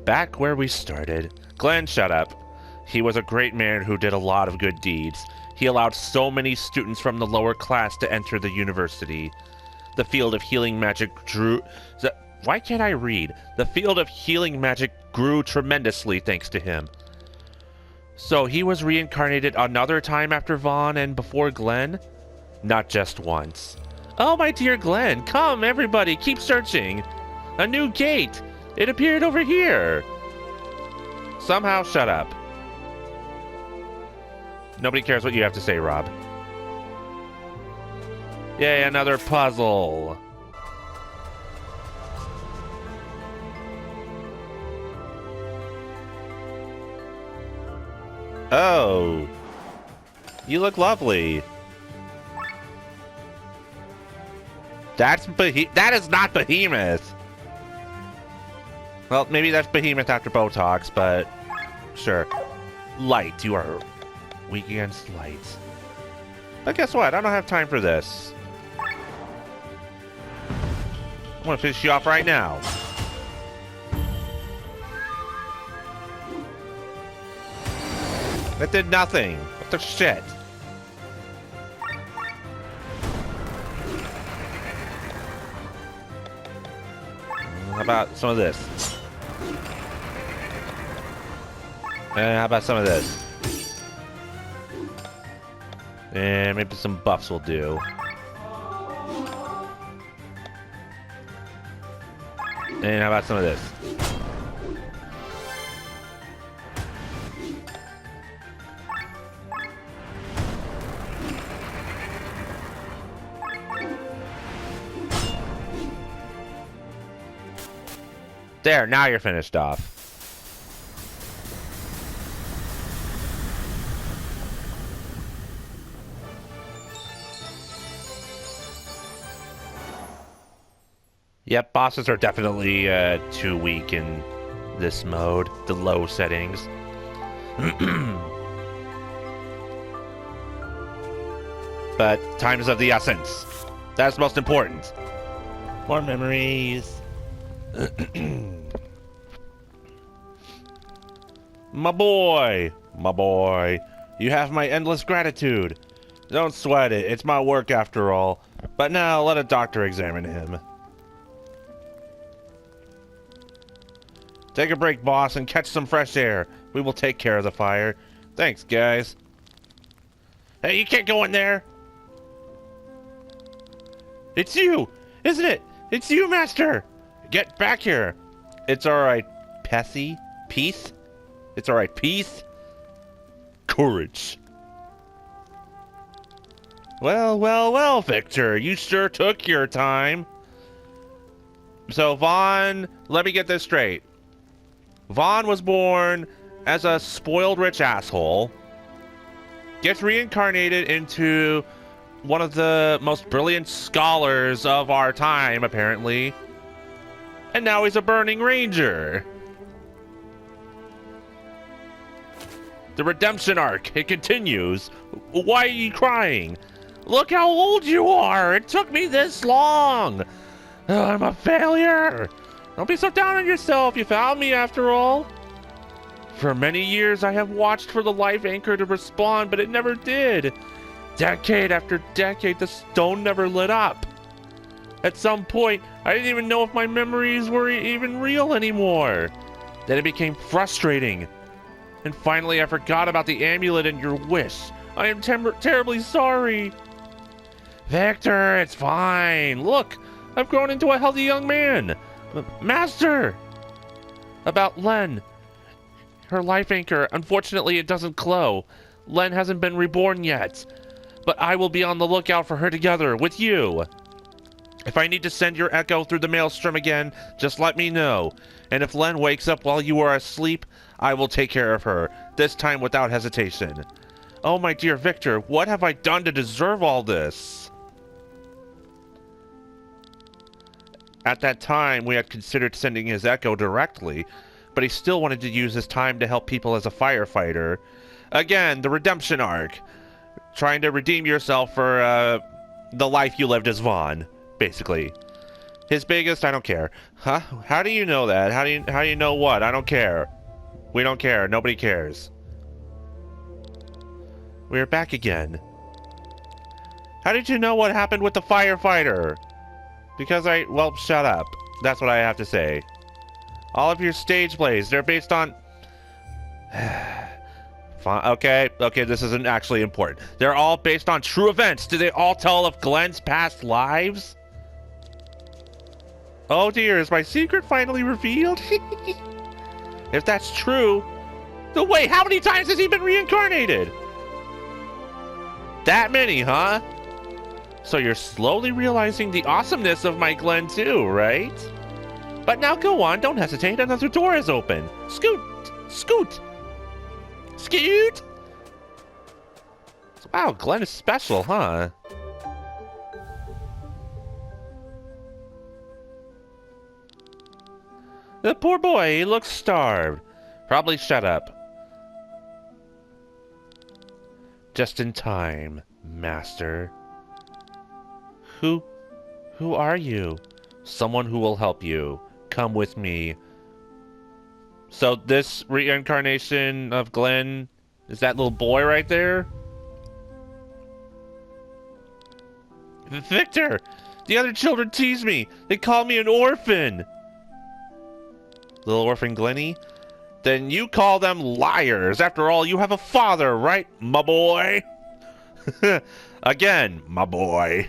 Back where we started. Glenn, shut up. He was a great man who did a lot of good deeds. He allowed so many students from the lower class to enter the university. The field of healing magic grew... Why can't I read? The field of healing magic grew tremendously thanks to him. So he was reincarnated another time after Vaughn and before Glenn? Not just once. Oh, my dear Glenn, come, everybody, keep searching. A new gate. It appeared over here. Somehow, shut up. Nobody cares what you have to say, Rob. Yay, another puzzle. Oh. You look lovely. That is not Behemoth. Well, maybe that's Behemoth after Botox, but sure. Light. You are weak against light. But guess what? I don't have time for this. I'm gonna finish you off right now. That did nothing. What the shit? How about some of this? And how about some of this? And maybe some buffs will do. And how about some of this? There, now you're finished off. Yep, bosses are definitely too weak in this mode, the low settings. But time is of the essence. That's most important. More memories. My boy, you have my endless gratitude. Don't sweat it, it's my work after all. But now let a doctor examine him. Take a break, boss, and catch some fresh air. We will take care of the fire. Thanks, guys. Hey, you can't go in there. It's you, isn't it? It's you, Master. Get back here. It's alright, Pessy. Peace? It's alright, peace? Courage. Well, Victor. You sure took your time. So, Vaughn, let me get this straight. Vaughn was born as a spoiled rich asshole, gets reincarnated into one of the most brilliant scholars of our time, apparently, and now he's a burning ranger. The redemption arc, it continues. Why are you crying? Look how old you are! It took me this long! I'm a failure! Don't be so down on yourself, you found me after all. For many years I have watched for the life anchor to respond, but it never did. Decade after decade, the stone never lit up. At some point, I didn't even know if my memories were even real anymore. Then it became frustrating. And finally I forgot about the amulet and your wish. I am terribly sorry. Victor, it's fine. Look, I've grown into a healthy young man. Master! About Len. Her life anchor. Unfortunately, it doesn't glow. Len hasn't been reborn yet. But I will be on the lookout for her together with you. If I need to send your echo through the maelstrom again, just let me know. And if Len wakes up while you are asleep, I will take care of her, this time without hesitation. Oh, my dear Victor, what have I done to deserve all this? At that time, we had considered sending his echo directly, but he still wanted to use his time to help people as a firefighter. Again, the redemption arc. Trying to redeem yourself for the life you lived as Vaughn, basically. His biggest, I don't care. Huh? How do you know that? How do you know what? I don't care. We don't care. Nobody cares. We're back again. How did you know what happened with the firefighter? Because well, shut up. That's what I have to say. All of your stage plays, they're based on... Okay, this isn't actually important. They're all based on true events. Do they all tell of Glenn's past lives? Oh dear, is my secret finally revealed? If that's true... No, wait, how many times has he been reincarnated? That many, huh? So you're slowly realizing the awesomeness of my Glenn too, right? But now go on, don't hesitate, another door is open. Scoot! Scoot! Scoot! Wow, Glenn is special, huh? The poor boy, he looks starved. Probably shut up. Just in time, master. Who are you? Someone who will help you. Come with me. So this reincarnation of Glenn is that little boy right there? Victor! The other children tease me. They call me an orphan. Little orphan Glenny? Then you call them liars. After all, you have a father, right, my boy? Again, my boy.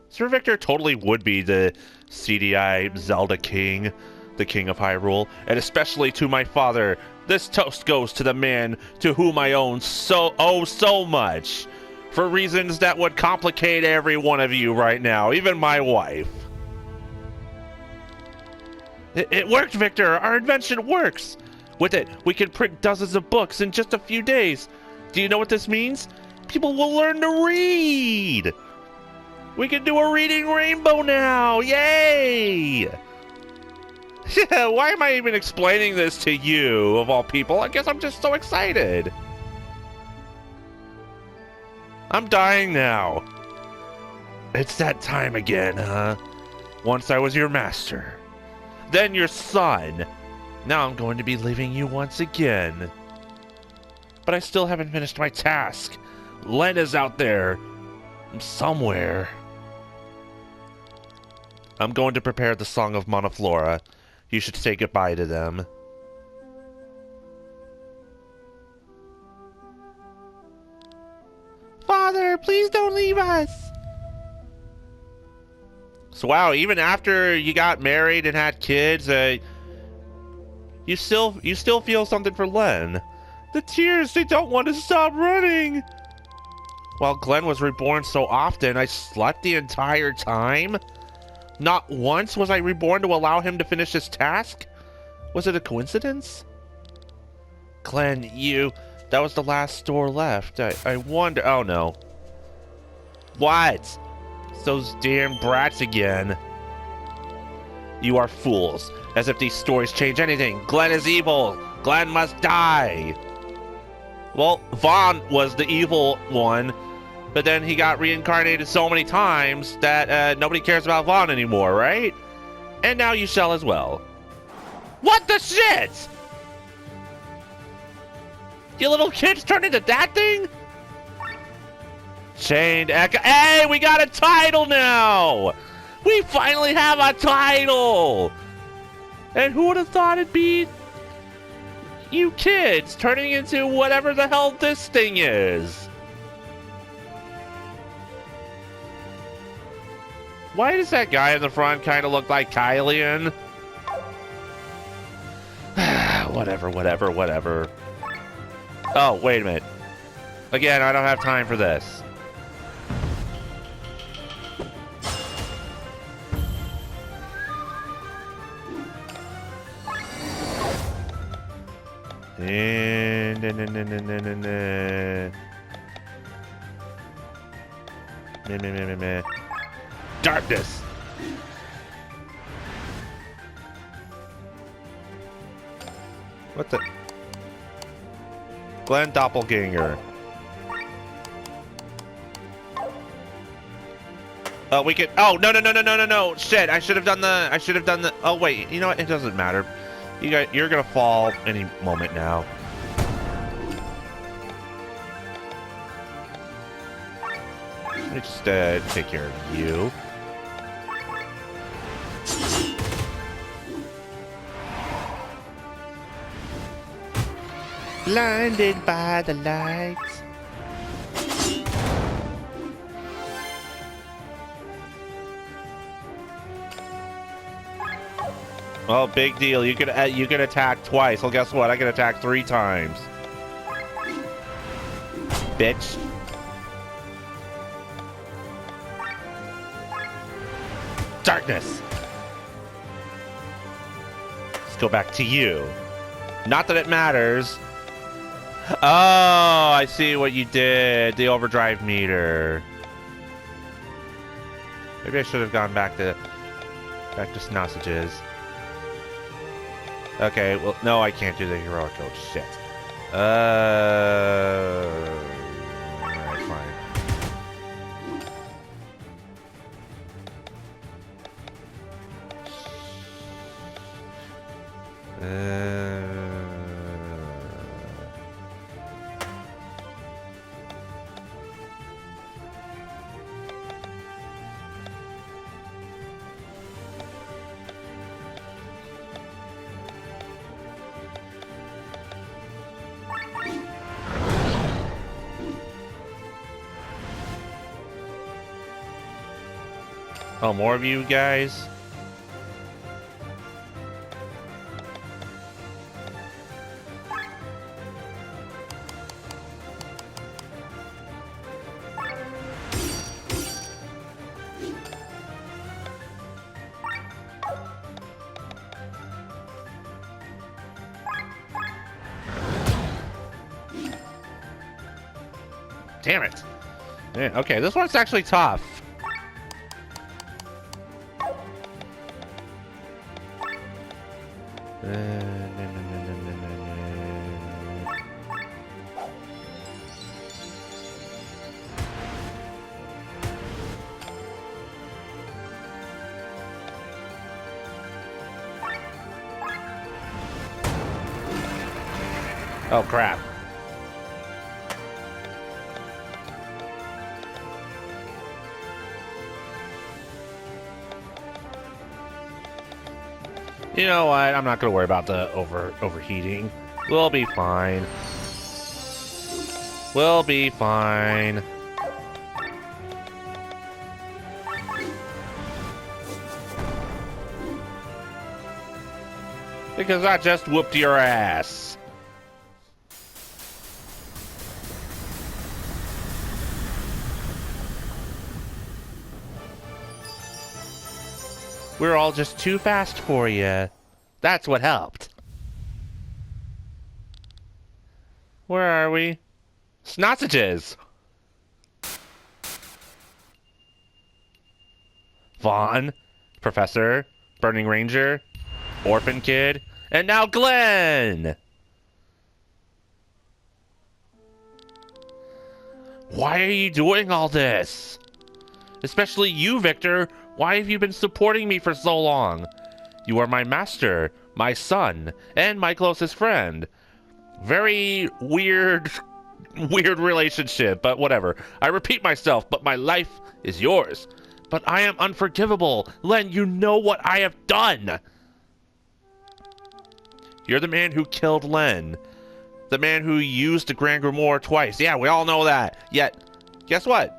Sir Victor totally would be the CDI Zelda King, the King of Hyrule, and especially to my father. This toast goes to the man to whom I owe so much, for reasons that would complicate every one of you right now, even my wife. It worked, Victor! Our invention works! With it, we can print dozens of books in just a few days. Do you know what this means? People will learn to read! We can do a reading rainbow now! Yay! Why am I even explaining this to you, of all people? I guess I'm just so excited. I'm dying now. It's that time again, huh? Once I was your master. Then your son. Now I'm going to be leaving you once again. But I still haven't finished my task. Len is out there. Somewhere. I'm going to prepare the Song of Monoflora. You should say goodbye to them. Father, please don't leave us. So wow, even after you got married and had kids, you still feel something for Len. The tears, they don't want to stop running. While Glenn was reborn so often, I slept the entire time. Not once was I reborn to allow him to finish his task. Was it a coincidence? Glenn, that was the last store left. I wonder. Oh no. What? Those damn brats again. You are fools. As if these stories change anything. Glenn is evil. Glenn must die. Well, Vaughn was the evil one, but then he got reincarnated so many times that nobody cares about Vaughn anymore, right? And now you shall as well. What the shit? You little kids turned into that thing? Chained Echo. Hey, we got a title now! We finally have a title! And who would have thought it'd be you kids turning into whatever the hell this thing is? Why does that guy in the front kind of look like Kylian? Whatever. Oh, wait a minute. Again, I don't have time for this. Darkness. What the? Glenn Doppelganger. Oh, we could. Oh, no. Shit, I should have done the. Oh, wait. You know what? It doesn't matter. You're gonna fall any moment now. Let me just take care of you. Blinded by the lights. Well, big deal. You can attack twice. Well, guess what? I can attack 3 times. Bitch. Darkness. Let's go back to you. Not that it matters. Oh, I see what you did. The overdrive meter. Maybe I should have gone back to... Back to sausages. Okay, well, no, I can't do the heroic code. Shit. Alright, fine. Oh, more of you guys? Damn it. Yeah, okay, this one's actually tough. Oh, crap. You know what? I'm not going to worry about the overheating. We'll be fine. We'll be fine. Because I just whooped your ass. We're all just too fast for you. That's what helped. Where are we? Sausages. Vaughn, Professor, Burning Ranger, Orphan Kid, and now Glenn! Why are you doing all this? Especially you, Victor. Why have you been supporting me for so long? You are my master, my son, and my closest friend. Very weird relationship, but whatever. I repeat myself, but my life is yours. But I am unforgivable. Len, you know what I have done. You're the man who killed Len. The man who used the Grand Grimoire twice. Yeah, we all know that. Yet, guess what?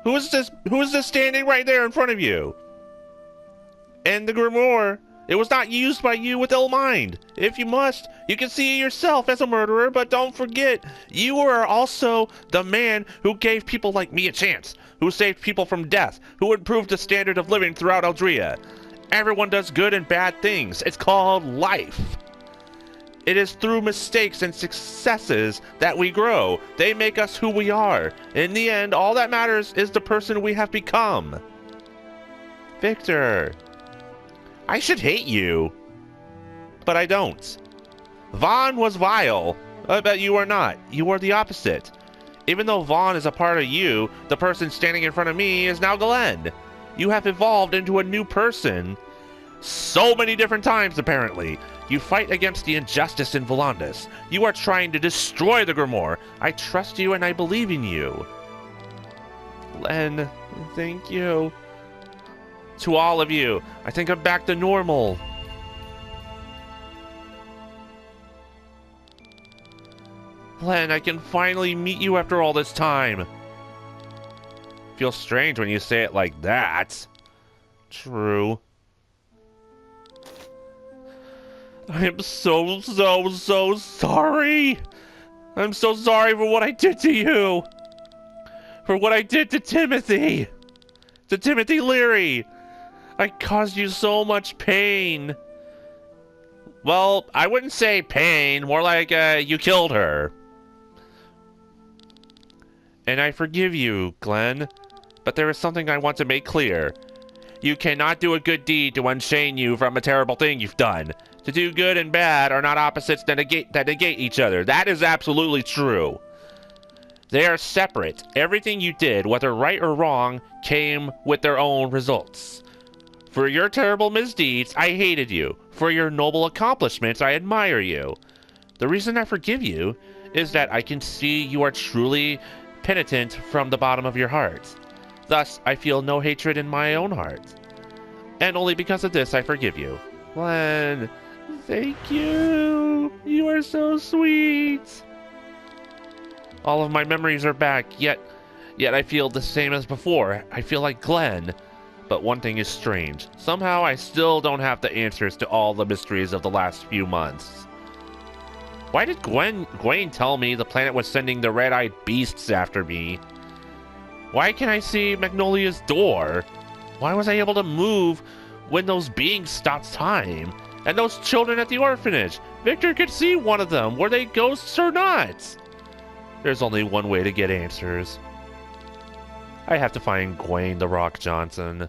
Who is this standing right there in front of you? And the Grimoire, it was not used by you with ill mind. If you must, you can see yourself as a murderer, but don't forget, you are also the man who gave people like me a chance, who saved people from death, who improved the standard of living throughout Aldria. Everyone does good and bad things. It's called life. It is through mistakes and successes that we grow. They make us who we are. In the end, all that matters is the person we have become. Victor, I should hate you, but I don't. Vaughn was vile, but you are not. You are the opposite. Even though Vaughn is a part of you, the person standing in front of me is now Glenn. You have evolved into a new person so many different times, apparently. You fight against the injustice in Volandis. You are trying to destroy the Grimoire. I trust you and I believe in you. Len, thank you. To all of you, I think I'm back to normal. Len, I can finally meet you after all this time. Feels strange when you say it like that. True. I am so sorry. I'm so sorry for what I did to you. For what I did to Timothy. To Timothy Leary. I caused you so much pain. Well, I wouldn't say pain. More like you killed her. And I forgive you, Glenn. But there is something I want to make clear. You cannot do a good deed to unchain you from a terrible thing you've done. To do good and bad are not opposites that negate each other. That is absolutely true. They are separate. Everything you did, whether right or wrong, came with their own results. For your terrible misdeeds, I hated you. For your noble accomplishments, I admire you. The reason I forgive you is that I can see you are truly penitent from the bottom of your heart. Thus, I feel no hatred in my own heart. And only because of this, I forgive you. Glenn, thank you. You are so sweet. All of my memories are back, yet I feel the same as before. I feel like Glenn. But one thing is strange. Somehow I still don't have the answers to all the mysteries of the last few months. Why did Gwen tell me the planet was sending the red-eyed beasts after me? Why can I see Magnolia's door? Why was I able to move when those beings stopped time? And those children at the orphanage? Victor could see one of them. Were they ghosts or not? There's only one way to get answers. I have to find Gwen the Rock Johnson.